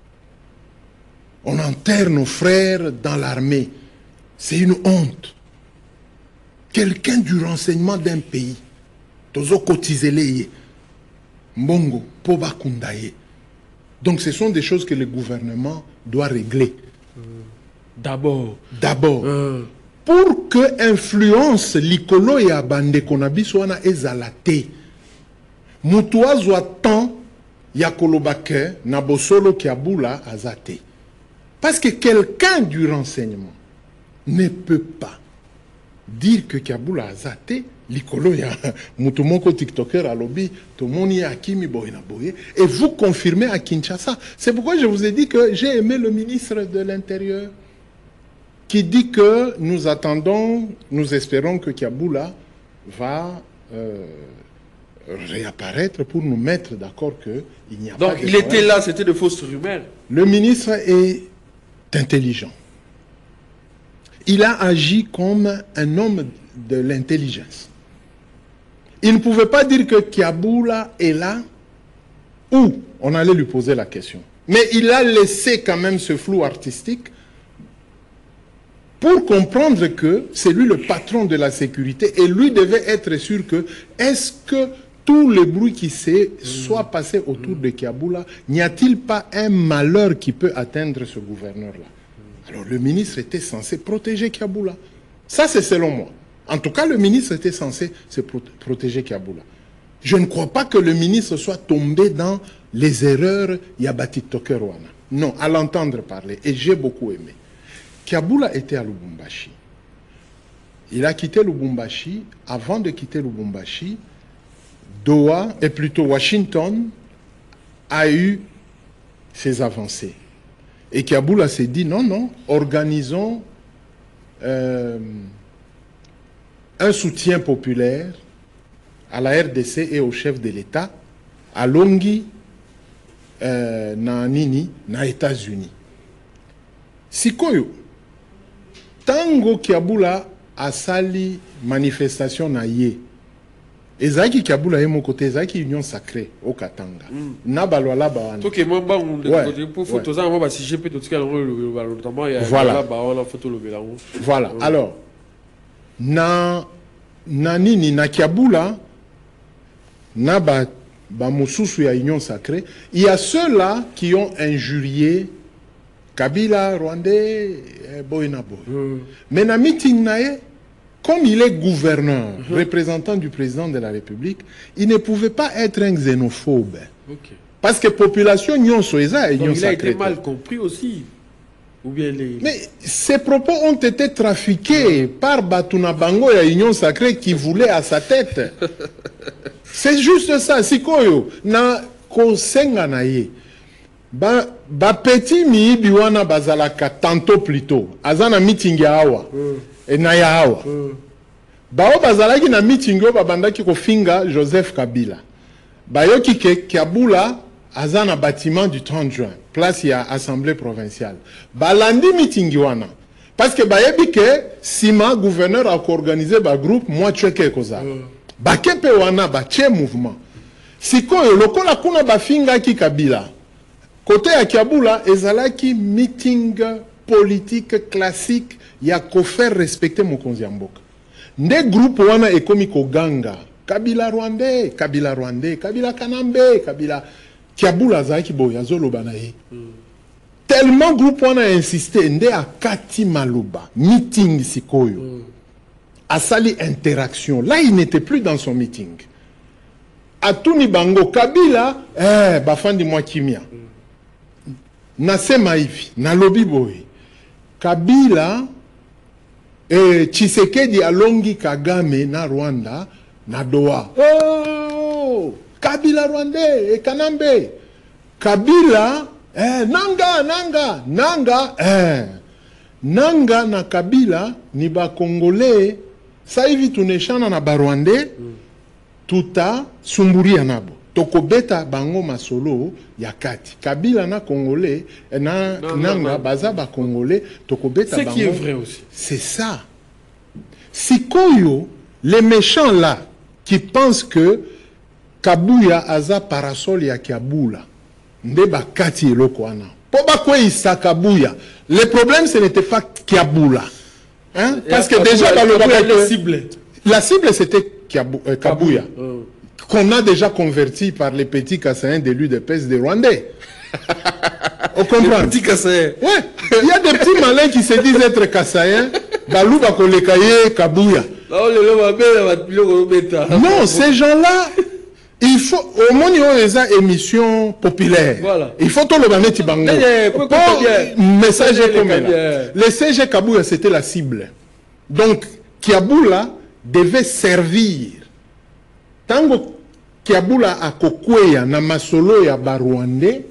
On enterre nos frères dans l'armée. C'est une honte. Quelqu'un du renseignement d'un pays, tozo cotiseleye, mbongo, poba kundaye. Donc ce sont des choses que le gouvernement doit régler. D'abord. Pour que influence likolo ya bande konabiso wana ezalate. Mutuazo attend ya kolobake na bosolo kiabula azate. Parce que quelqu'un du renseignement ne peut pas dire que Kiaboula a zaté likolo ya mutumoko tiktoker à lobby tomoni akimi boyena boye et vous confirmez à Kinshasa. C'est pourquoi je vous ai dit que j'ai aimé le ministre de l'Intérieur qui dit que nous attendons, nous espérons que Kiaboula va réapparaître pour nous mettre d'accord qu'il n'y a pas de... Donc il était là, c'était de fausses rumeurs. Le ministre est intelligent. Il a agi comme un homme de l'intelligence. Il ne pouvait pas dire que Kiaboula est là où on allait lui poser la question. Mais il a laissé quand même ce flou artistique pour comprendre que c'est lui le patron de la sécurité et lui devait être sûr que est-ce que tout le bruit qui s'est soit passé autour de Kiaboula, n'y a-t-il pas un malheur qui peut atteindre ce gouverneur-là? Alors le ministre était censé protéger Kiaboula. Ça c'est selon moi. En tout cas, le ministre était censé se protéger Kiaboula. Je ne crois pas que le ministre soit tombé dans les erreurs Yabati Tokerwana. Non, à l'entendre parler. Et j'ai beaucoup aimé. Kiaboula était à Lubumbashi. Il a quitté Lubumbashi. Avant de quitter Lubumbashi, Doha, et plutôt Washington, a eu ses avancées. Et Kiaboula s'est dit, non, non, organisons un soutien populaire à la RDC et au chef de l'État, à Longi, na nini, na États-Unis. Sikoyo, tango Kiaboula a sali manifestation na ye, ezaki Kiaboula est mon côté, ezaki union sacrée au Katanga. Nabalo la bawana. Ok, moi pour photo ça, moi si j'ai peut tout cas notamment il y a la bawana photo le bélango. Voilà. Alors na nini na Kiaboula na ba mususu ya union sacrée, il y a ceux-là qui ont injurié Kabila, Rwandais, Boyena Boy. Mais na meeting nae, comme il est gouverneur, représentant du président de la République, il ne pouvait pas être un xénophobe. Parce que la population n'y a il a été mal compris aussi. Ou bien les... Mais ces propos ont été trafiqués par Batuna Bango et l'Union Sacrée qui voulait à sa tête. C'est juste ça. Sikoyo, na kosenga na ye. Ba petit mi biwana bazalaka tantôt plus tôt. Azana meeting ya awa. Et na ya awa. Bao bazalaki na meeting yo babandaki ko finga Joseph Kabila. Bayoki ke Kiaboula azana bâtiment du 30 juin. Place ya assemblée provinciale. Balandi meeting wana. Parce que bayebi ke sima gouverneur a organisé ba groupe moi cheke koza. Bakepe wana ba che mouvement. Sikoyo lokola kuna bafinga ki Kabila. Côté à Kiaboula, ezalaki meeting politique classique ya ko faire respecter Mokonzi ya mboka. Nde groupe wana ekomi ko ganga. Kabila Rwandais, Kabila Rwandais, Kabila Kanambe, Kabila Kiaboula zaki boya zoloba na ye. Tellement groupe wana a insisté nde akati maluba meeting sikoyo. Asali interaction. Là il n'était plus dans son meeting. Atuni bango Kabila bafandi mwa kimia. Nasema hivi, na lobi boy. Kabila Tshisekedi alongi Kagame na Rwanda na Doha. Oh! Kabila Rwandais et Kanambe. Kabila Nanga na Kabila ni ba Congolais. Sa hivi tuneshana na Barwandais tuta sumburia nabo. Tokobeta bango masolo ya kati. Kabila na Congolais nanga baza ba Congolais tokobeta bango. Ce qui est vrai aussi. C'est ça. Sikoyo, les méchants là qui pensent que Kabuya aza parasol ya Kiaboula. Ndeba kati eloko wana. Po ba kwe isa Kabuya. Le problème ce n'était pas Kiaboula. Hein? Parce que déjà dans la cible c'était Kabuya. Qu'on a déjà converti par les petits Kassaïens de l'UDPS des Rwandais. On comprend. Les petits Kassaïens. Ouais. Il y a des petits malins qui se disent être Kassaïens. Balou Bakolekaye Kabuya. Non, ces gens-là, Il faut, au moins, il y a des émissions populaires. Voilà. Il faut tout le banner Bango. Message comme là. Le CG Kabouya, c'était la cible. Donc, Kiaboula devait servir. Tango Kiaboula a Kokweya, na Masolo ya Barwandais,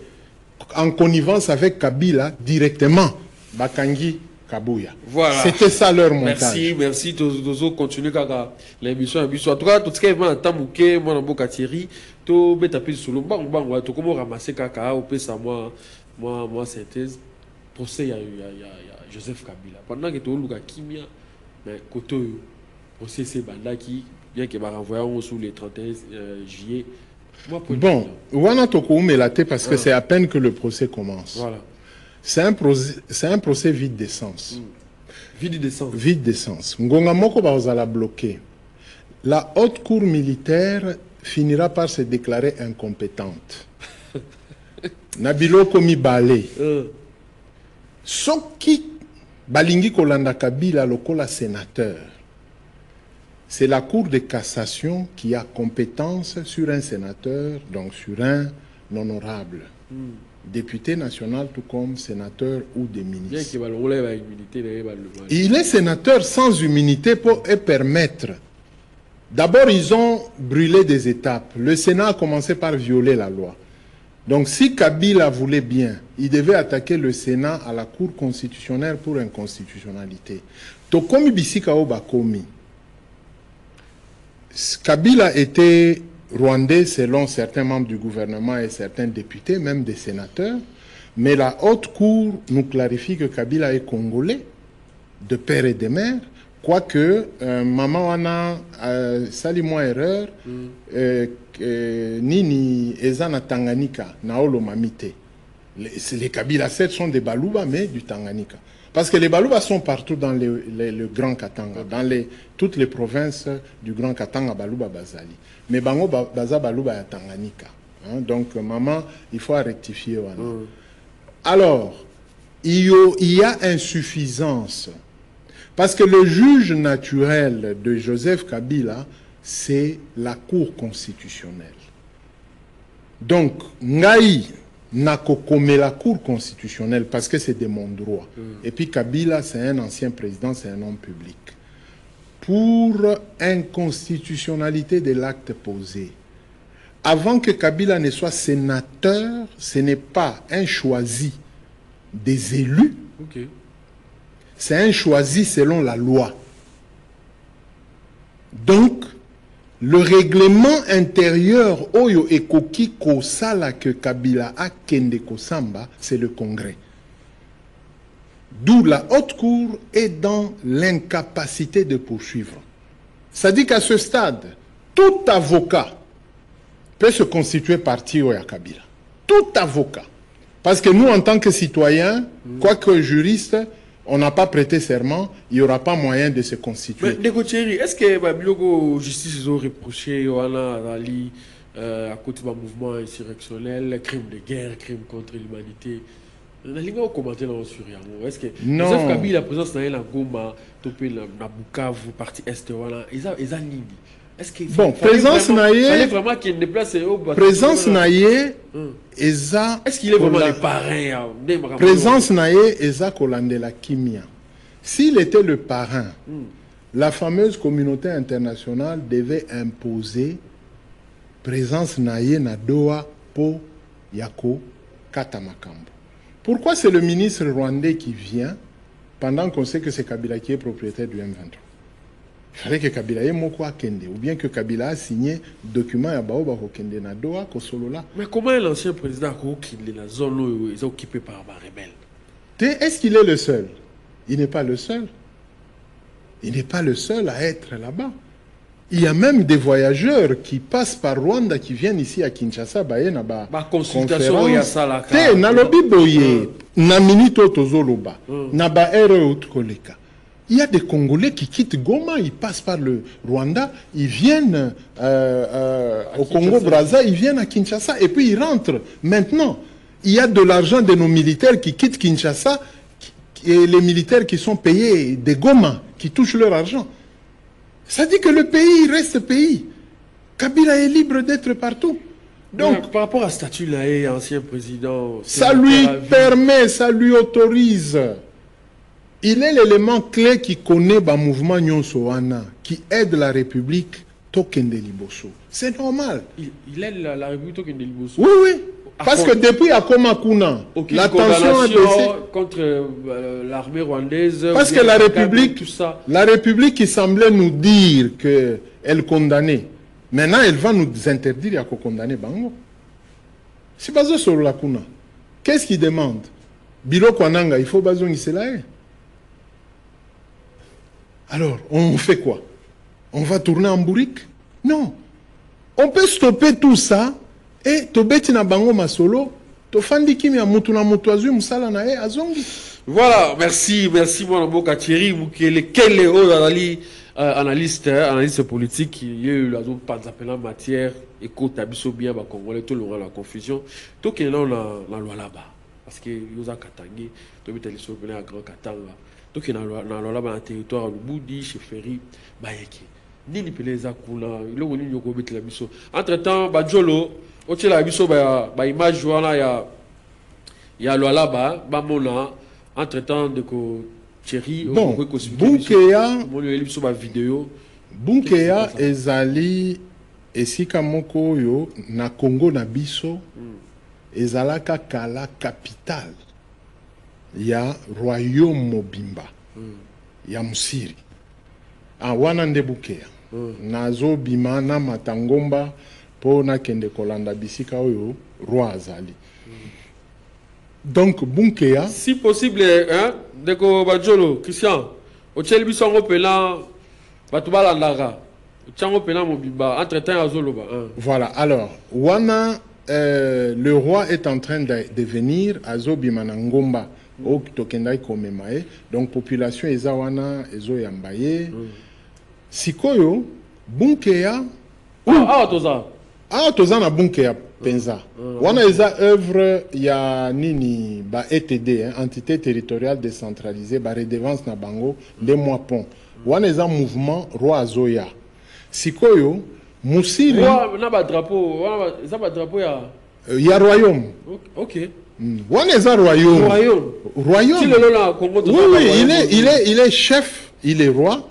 en connivence avec Kabila, directement, Bakangi Kabouya. Voilà. C'était ça leur montage. Merci. Tozo continuer kaka l'émission. En tout cas, tout ce qui est vraiment tamouké, moi, Namboka Thierry, to betaper solo, bang, to comment ramasser kaka, au pesa moi, synthèse. Procès, il y a Joseph Kabila. Pendant que tu as Luka Kimia, mais côté procès, c'est Banda qui, bien qu'il m'a renvoyé sous les 31 juillet. Bon, Wana Toko Melate, parce que c'est à peine que le procès commence. Voilà. C'est un procès vide d'essence. Vide d'essence. Vide d'essence. Ngonga Moko Baozala bloqué. La haute cour militaire finira par se déclarer incompétente. Nabilo Komi Balé. Soki Balingi Kolanda Kabila Lokola sénateur. C'est la Cour de cassation qui a compétence sur un sénateur, donc sur un honorable. Député national tout comme sénateur ou des ministres. Il est sénateur sans immunité pour permettre. D'abord, ils ont brûlé des étapes. Le Sénat a commencé par violer la loi. Donc, si Kabila voulait bien, il devait attaquer le Sénat à la Cour constitutionnelle pour inconstitutionnalité. Tokomi Bisika Obakomi. Kabila était rwandais selon certains membres du gouvernement et certains députés, même des sénateurs. Mais la haute cour nous clarifie que Kabila est congolais, de père et de mère. Quoique, maman wana sali-moi erreur, nini ezana Tanganyika, naolo mamite. Les Kabila 7 sont des Baluba, mais du Tanganyika. Parce que les Baluba sont partout dans le Grand Katanga, dans toutes les provinces du Grand Katanga, Baluba Bazali. Mais Bango Baza Baluba ya Tanganyika. Hein? Donc, maman, il faut rectifier. Alors, il y a insuffisance. Parce que le juge naturel de Joseph Kabila, c'est la Cour constitutionnelle. Donc, Ngaï, Nakokome la Cour constitutionnelle parce que c'est de mon droit. Et puis Kabila, c'est un ancien président, c'est un homme public. Pour inconstitutionnalité de l'acte posé, avant que Kabila ne soit sénateur, ce n'est pas un choisi des élus, c'est un choisi selon la loi. Donc, le règlement intérieur Oyo Ekoki Kosala que Kabila a Kende Kosamba, c'est le Congrès. D'où la haute cour est dans l'incapacité de poursuivre. Ça dit qu'à ce stade, tout avocat peut se constituer partie Oya Kabila. Tout avocat. Parce que nous, en tant que citoyens, quoique juristes, on n'a pas prêté serment, il n'y aura pas moyen de se constituer. Mais Ndeko Thierry, est-ce que la justice ils ont reproché à côté du mouvement insurrectionnel, crime de guerre, crime contre l'humanité? La ligne a commenté dans sur Yango. Est-ce que Joseph Kabila, la présence dans la Goma, topé la Bukavu, partie est, ils ont ligne. Est-ce que bon, présence naïe, vraiment qu'il déplace présence naïe, est-ce qu'il est vraiment le parrain? Présence naïe, Eza Kolandela Kimia. S'il était le parrain, la fameuse communauté internationale devait imposer présence naïe na Doha po Yako Katamakambo. Pourquoi c'est le ministre rwandais qui vient pendant qu'on sait que c'est Kabila qui est propriétaire du M23? Il fallait que Kabila ait moko akende, ou bien que Kabila a signé document à Baoba Kokende na Doha Kosolola. Mais comment l'ancien président a occupé la zone où ils sont occupés par les rebelles? Est-ce qu'il est le seul? Il n'est pas le seul. Il n'est pas le seul à être là-bas. Il y a même des voyageurs qui passent par Rwanda, qui viennent ici à Kinshasa, baye na ba consultation ya sala ka. Te na lobi boye, na minito tozoloba, na ba ere utkoleka. Il y a des Congolais qui quittent Goma, ils passent par le Rwanda, ils viennent au Congo-Brazza, ils viennent à Kinshasa et puis ils rentrent. Maintenant, il y a de l'argent de nos militaires qui quittent Kinshasa et les militaires qui sont payés des Goma, qui touchent leur argent. Ça dit que le pays reste pays. Kabila est libre d'être partout. Donc, par rapport à statut là, ancien président, ça lui permet, ça lui autorise. Il est l'élément clé qui connaît le mouvement Nyonsoana, qui aide la République Tokende Liboso. C'est normal. Il aide la République Tokende Liboso. Oui, oui. Parce que depuis Akoma Kuna, la tension a baissé contre l'armée rwandaise. Parce que la République qui semblait nous dire qu'elle condamnait, maintenant elle va nous interdire de condamner Bango. C'est basé sur la Kuna. Qu'est-ce qu'il demande? Bilo Kwananga, il faut baser cela. Alors, on fait quoi? On va tourner en bourrique? Non. On peut stopper tout ça et tobeti na bango masolo, tofandi kimi ya mutu na mutu azui musala na e azongi. Voilà, merci mon boka Thierry Mukele Kele analyste politique il y a eu la zone pas en matière écoute abiso bien ba congolais tout le la confusion tout qui est là na loi là-bas parce que yoza katangi to bitali so à grand katanga tout qui est na loi là-bas na territoire Lubudi Chefferie Bayeki nini peleza kuna ile woni nyoko bitela biso entre-temps bajolo otela biso ba image wana ya loi là-bas ba mona entre-temps de ko Thierry bon Bunkeya ezali esika moko yo na Congo na biso ezalaka kala capitale ya royaume mobimba ya Musiri wana nde Bunkeya nazo bima na matangomba po na kende kolanda bisika oyo roi azali. Donc Bunkeya si possible hein deko bajolo Christian o tsheli bisongo pela batubala ndaga tsango pela mobimba entre temps azoloba voilà alors wana le roi est en train de venir azobima na ngomba o tokendai komemae donc population eza wana ezo yambaye sikoyo Bunkeya toza na Bunkeya penza wana eza œuvre ya nini ba ETD entité territoriale décentralisée ba redevance na bango de mois pont wana eza mouvement roi azoya sikoyo Musiri roi na ba drapeau wana eza ba drapeau ya royaume OK wana eza royaume oui il est chef il est roi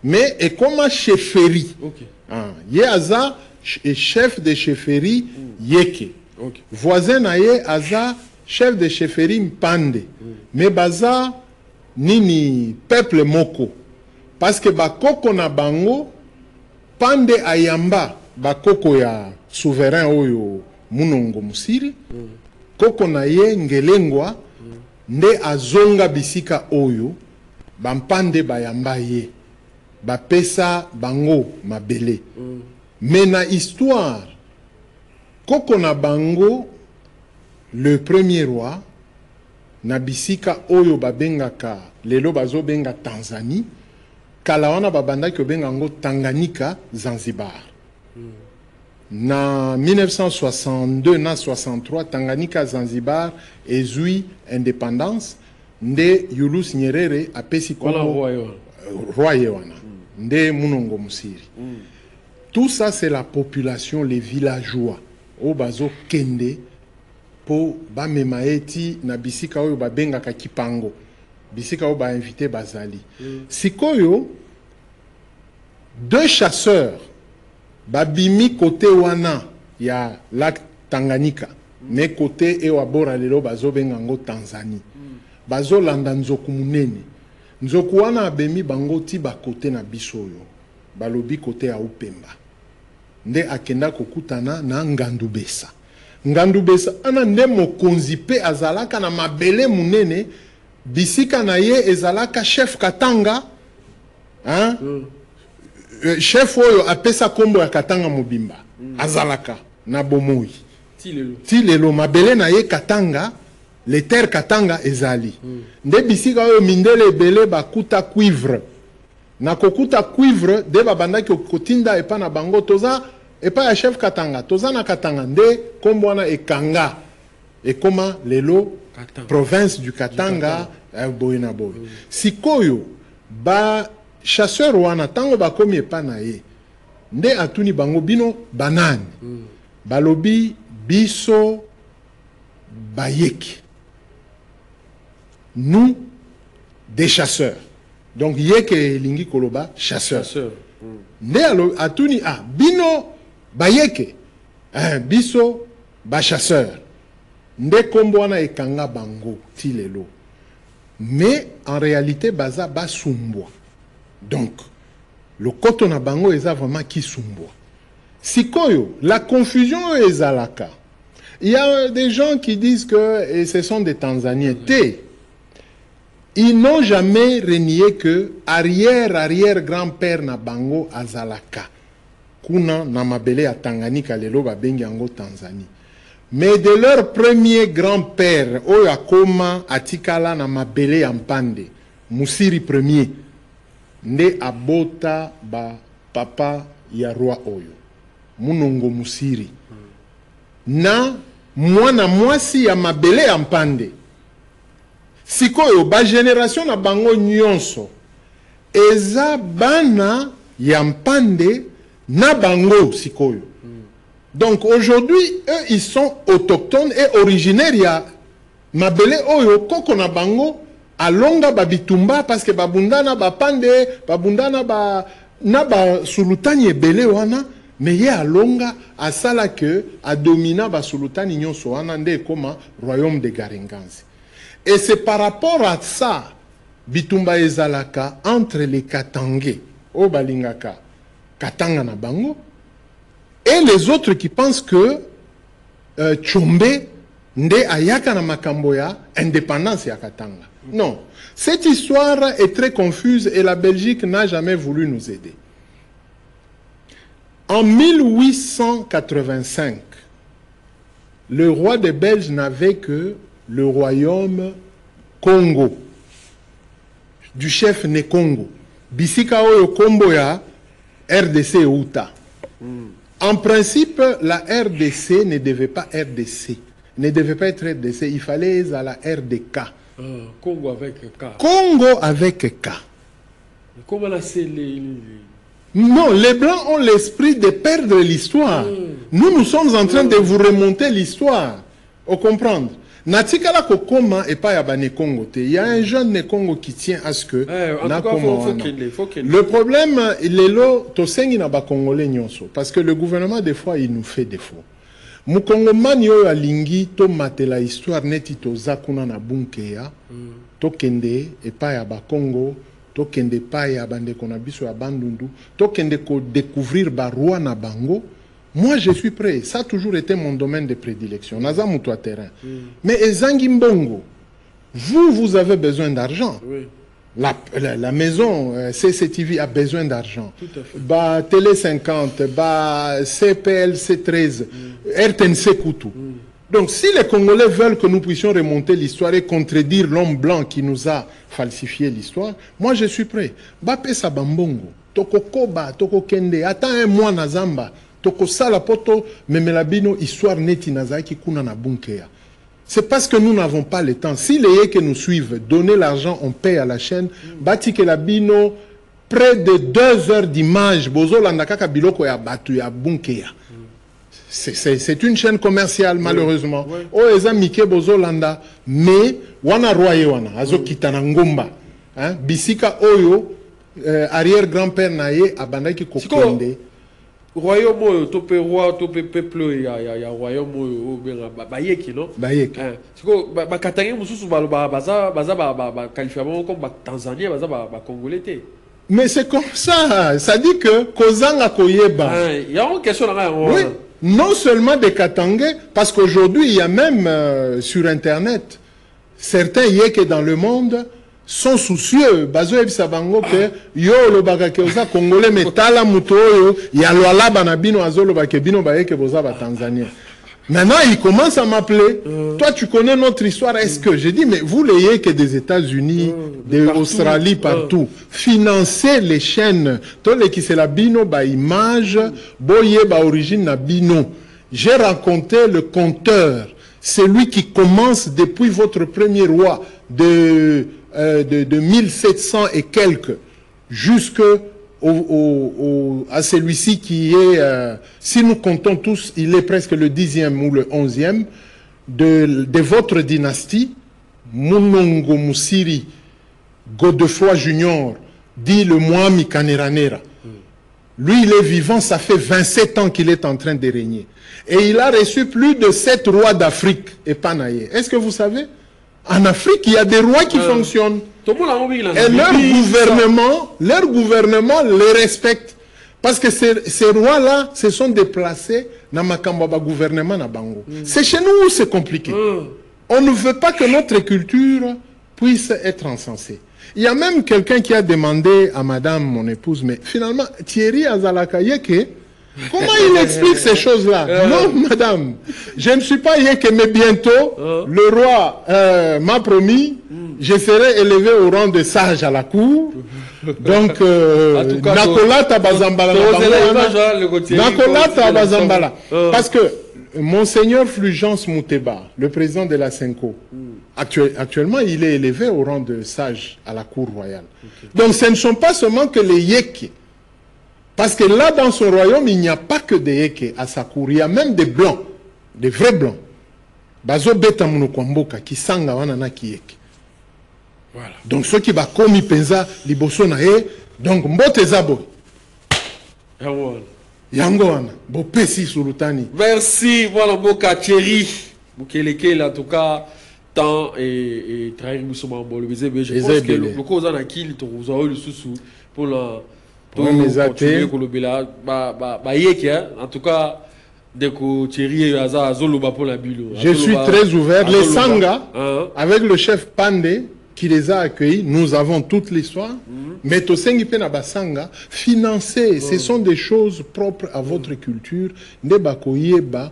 mais et comme chefferie OK aza chef de chefferie yeke voisin na ye aza chef de chefferie Mpande mais baza nini peuple moko parce que bakoko na bango Pande ayamba bakoko ya souverain oyo Munongo Musiri koko na ye Ngelengwa nde azonga bisika oyo Bampande bayamba ye bapesa bango mabele mais na histoire koko na bango le premier roi na bisika oyo babengaka lelo bazobenga Tanzanie kala wana babandaki obenga ngo Tanganyika Zanzibar na 1962 na 63 Tanganyika Zanzibar ezui indépendance nde Julius Nyerere apesi kongo roi wana nde Munongo Musiri. Tout ça, c'est la population, les villageois. Au bazo kende, po ba memaeti na bisika oyo ba benga ka kipango. Bisika oyo ba invité bazali. Sikoyo, deux chasseurs, ba bimi côté wana, ya lac Tanganyika. Mais côté ewabora lelo bazo benga ngo Tanzanie. Bazo landa nzoku munene. Nzoku wana abemi bango ti ba côté na biso yo. Balobi côté ya Upemba. Nde akenda kokutana na Ngandubesa. Ngandubesa ana nde mokonzi pe azalaka na mabele munene bisika na ye ezalaka chef Katanga chef oyo apesa kombo ya Katanga mobimba azalaka na bomoi tilelo mabele na ye Katanga les terres Katanga ezali nde bisika oyo mindele ebele bakuta cuivre na kokuta cuivre de babandaki kotinda epa na bango toza epa ya chef Katanga toza na Katanga nde kombwana ekanga ekoma lelo Katanga. Province du Katanga boy na boy sikoyo ba chasseur wana tango bakomi epa na ye nde atuni bango bino banani. Balobi biso bayeki. Nous, des chasseurs. Donc, yeke lingi koloba, chasseur. Nde atuni bino bayeke. Biso ba chasseur. Nde komboana ekanga bango tilelo. Mais en réalité, baza ba sumbwa. Donc, le kotona bango eza vraiment qui sumbwa. Sikoyo, la confusion ezalaka. Il y a des gens qui disent que ce sont des Tanzaniens. Ils n'ont jamais renié que arrière-grand-père na bango azalaka. Kuna na mabele ya Tanganyika lelo babengi yango Tanzanie. Mais de leur premier grand-père, oyo akoma atikala na mabele ya Mpande, Musiri premier, nde abota ba papa ya roi oyo, Munongo Musiri. Na mwana mwasi ya mabele ya Mpande. Sikoyo, ba génération na bango nyonso, eza bana ya Mpande na bango sikoyo. Donc aujourd'hui, eux, ils sont autochtones et originaires ya mabele oyo koko na bango alonga babitumba parce que babundana bapande, babundana ba na ba sulutani ebele wana, mais ye alonga asala que a domina ba sulutani nyonso wana nde koma royaume de Garinganzi. Et c'est par rapport à ça, bitumba ezalaka entre les Katangé, o balingaka, Katanga na bango, et les autres qui pensent que Tchombe nde ayaka na makambo ya indépendance ya Katanga. Non, cette histoire est très confuse et la Belgique n'a jamais voulu nous aider. En 1885, le roi des Belges n'avait que le royaume Congo, du chef Nekongo. Bisika oyo kombo ya RDC Outa. En principe, la RDC ne devait pas RDC, ne devait pas être RDC, il fallait à la RDK. Congo avec K. Congo avec K. Comment là c'est les... Non, les Blancs ont l'esprit de perdre l'histoire. Nous sommes en train de vous remonter l'histoire. Vous comprenez? Natikala kokoma et pas yabane Congo. Il y a un jeune ne Congo qui tient à ce que le problème lelo tosengi na ba congolais nyonso parce que le gouvernement des fois il nous fait défaut. Mukongomani yo alingi to matela histoire neti to zakuna na bunkeya to kende et pas ya ba Congo to kende pa ya bande kona biso ya bandundu to kende ko découvrir ba roi na bango. Moi, je suis prêt. Ça a toujours été mon domaine de prédilection. Naza mutua terrain. Mais Ezangi Mbongo, vous avez besoin d'argent. Oui. La maison CCTV a besoin d'argent. Bah, Télé 50, bah, CPL C13, RTNC Koutou. Donc, si les Congolais veulent que nous puissions remonter l'histoire et contredire l'homme blanc qui nous a falsifié l'histoire, moi, je suis prêt. Bah, Pesa Bambongo, Toko Koba, Toko Kende, attends un mois na Zamba. Toko sala poto memelabino histoire neti nazaki kuna na bunkea. C'est parce que nous n'avons pas le temps. Si les que nous suivent, donner l'argent, on paye à la chaîne. Bati ke labino près de 2 heures d'image. Bozo landakaka biloko ya batu ya bunkea. C'est une chaîne commerciale malheureusement. O eza mike bozo landa mais wana roye wana azo kitana ngomba. Hein bisika oyo arrière grand-père naye abandaki kokonde. Royaume topé roi topé peuple ya royaume bayeki non bayeki siko ba Katanga mususu ba qualifier comme ba Tanzanie ba congolais. Mais c'est comme ça dit que kozanga koyeba il y a une question là. Oui, non seulement des Katangais parce qu'aujourd'hui il y a même sur internet certains yeke dans le monde sont soucieux. Bazo ebisa bango ke yo lo bakake oza congolais metala muto yo ya lo alaba na bino azolo bakebino baeke boza ba Tanzania. Maintenant il commence à m'appeler. Toi tu connais notre histoire. Est-ce que j'ai dit mais vous les que des États-Unis, d'Australie partout, financez les chaînes. Tous les qui c'est la bino ba image, boye ba origine na bino. J'ai rencontré le conteur, celui qui commence depuis votre premier roi de 1700 et quelques jusqu'au à celui-ci qui est, si nous comptons tous, il est presque le 10e ou le 11e de votre dynastie, Munongo Musiri Godefroy Junior, dit le Moami Kaneranera. Lui, il est vivant, ça fait 27 ans qu'il est en train de régner. Et il a reçu plus de 7 rois d'Afrique et Panaye. Est-ce que vous savez? En Afrique, il y a des rois qui fonctionnent. Et leur gouvernement les respecte. Parce que ces rois-là se sont déplacés dans le gouvernement na Bango. C'est chez nous où c'est compliqué. On ne veut pas que notre culture puisse être encensée. Il y a même quelqu'un qui a demandé à madame, mon épouse, mais finalement, Thierry Azalaka Yeke, comment il explique ces choses-là? Non, madame, je ne suis pas Yeke, mais bientôt, le roi m'a promis, je serai élevé au rang de sage à la cour. Donc, Nakolata Bazambala. Nakolata Bazambala. Parce que Monseigneur Fulgence Mouteba, le président de la Senko, actuellement, il est élevé au rang de sage à la cour royale. Donc, ce ne sont pas seulement que les Yékés. Parce que là, dans son royaume, il n'y a pas que des Yékés à sa cour. Il y a même des blancs, des vrais blancs. Bazo beta munokwamboka, qui sanga wanana ki Yéké. Voilà. Donc, ceux qui va komi penza liboso na e, donc mbote zabo. Yangoana, bo pesi sultani. Merci, voilà, Boka Thierry. Bukeleke, en tout cas, temps et trahir Moussouman Bolobizé. Je pense que le cause en a qui, vous avez eu le sous pour la. Continuer en tout cas, dès que Thierry et Aza Zoloba pour la bulle. Je suis très ouvert. Les Sanga, avec le chef Pandé, qui les a accueillis, nous avons toute l'histoire. Mais Tosengi Penabasanga, financer, ce sont des choses propres à votre culture. Nebakoyeba,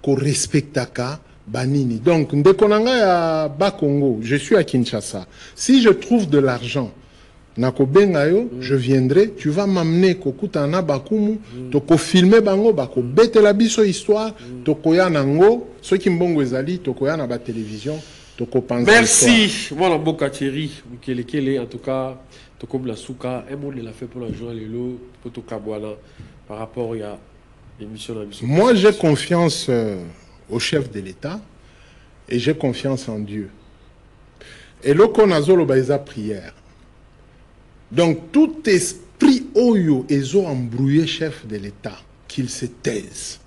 ko respectaka, banini. Donc, Ndekonanga ya Bakongo, je suis à Kinshasa. Si je trouve de l'argent, Nakobengayo, je viendrai, tu vas m'amener kokutana bakumu, toko filmer bango, bako bete la biso histoire, toko ya nango, ceux qui mbongo ezali, toko ya na ba télévision. Merci. Voilà, Boka Thierry, en tout cas, Toko Blasuka, un mot de la fait pour la journée Lelo, pour Tokabouana, par rapport à l'émission. Moi, j'ai confiance au chef de l'État et j'ai confiance en Dieu. Et le Konazolo Baïza prière. Donc, tout esprit Oyo Ezo embrouillé chef de l'État, qu'il se taise.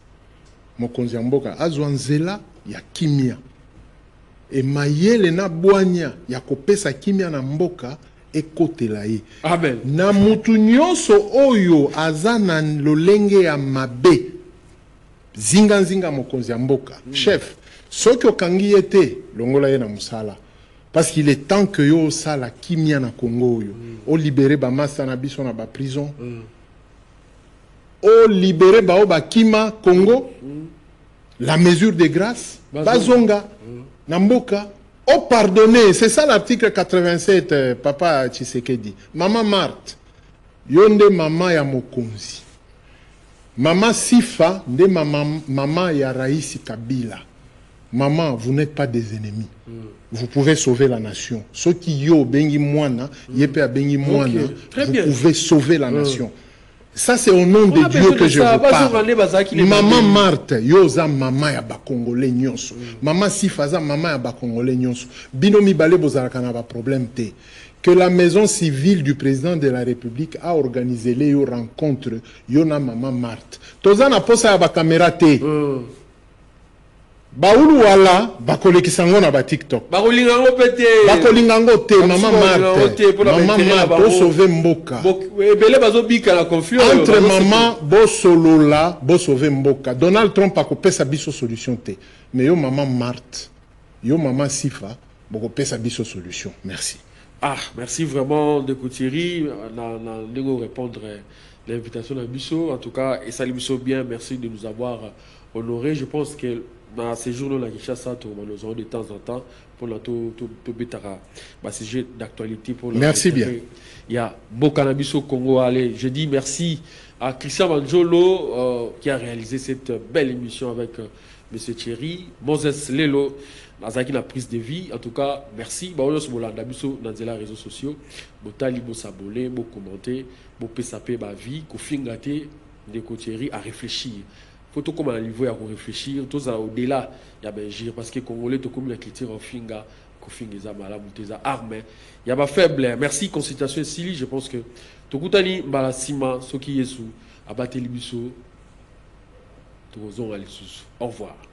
Mokonzi Mboka, Azwanzela, ya Kimia. Et mayele na boanya ya kopesa kimia na mboka ekotela ye. Amen. Na mutu nyonso oyo aza na lolenge ya mabe. Zinga nzinga mokonzi ya mboka. Chef, soki okangi ye te, longola ye na musala. Parce qu'il est temps que yo sala kimia na Congo oyo. O libéré ba masa na biso na ba prison. O libéré ba o ba kima Congo. La mesure de grâce. Bazonga. Namboka, oh pardonnez, c'est ça l'article 87, Papa Tshisekedi. Maman Marthe, yonde maman ya Mokonzi. Maman Sifa, nde maman ya Raïsi Kabila. Maman, vous n'êtes pas des ennemis. Vous pouvez sauver la nation. Ceux qui yo bengi moana, yepe a bengi moana, vous pouvez sauver la nation. Ça, c'est au nom de Dieu que je vous parle. Maman Marthe, yoza maman ya ba Congolais nyonso. Maman Sifaza maman ya ba Congolais nyonso. Binomi bale bozalaka na ba problème te. Que la maison civile du président de la République a organisé les rencontres yona maman Marthe. Toza na posa ya ba caméra te. Baulu wala bakolekisango na ba TikTok. Bakolingango pete. Bakolingango te maman Marthe. Maman Marthe sauver mboka. Ebele bazo bika la confiance. Entre maman bo solola, bo sauver mboka. Donald Trump a kopesa biso solution te. Mais yo maman Marthe, yo maman Sifa, bo kopesa biso solution. Merci. Ah, merci vraiment de Thierry de répondre l'invitation à Bisso. En tout cas, et salut Bisso bien, merci de nous avoir honorés. Je pense que dans ces journaux-là, nous aurons de temps en temps pour la sujet d'actualité. Merci bien. Il y a Bokanabiso Congo. Allez, je dis merci à Christian Manjolo qui a réalisé cette belle émission avec Monsieur Thierry, Moses Lelo, Nazaki na prise de vie. En tout cas, merci. Bah, on se bolanda biso dans les réseaux sociaux. Botali, bo s'abonner, bo commenter, bo pesape ba vie, ko fingate de Thierry à réfléchir. Faut tout comme un livre à réfléchir, tout ça au-delà, il y a Belgique parce que Congolais tout comme la culture en finga, ko finga mala muteza arme. Il y a pas faible. Merci consultation Sili, je pense que tout kutani mbala sima soki yesu abate libiso. Au revoir.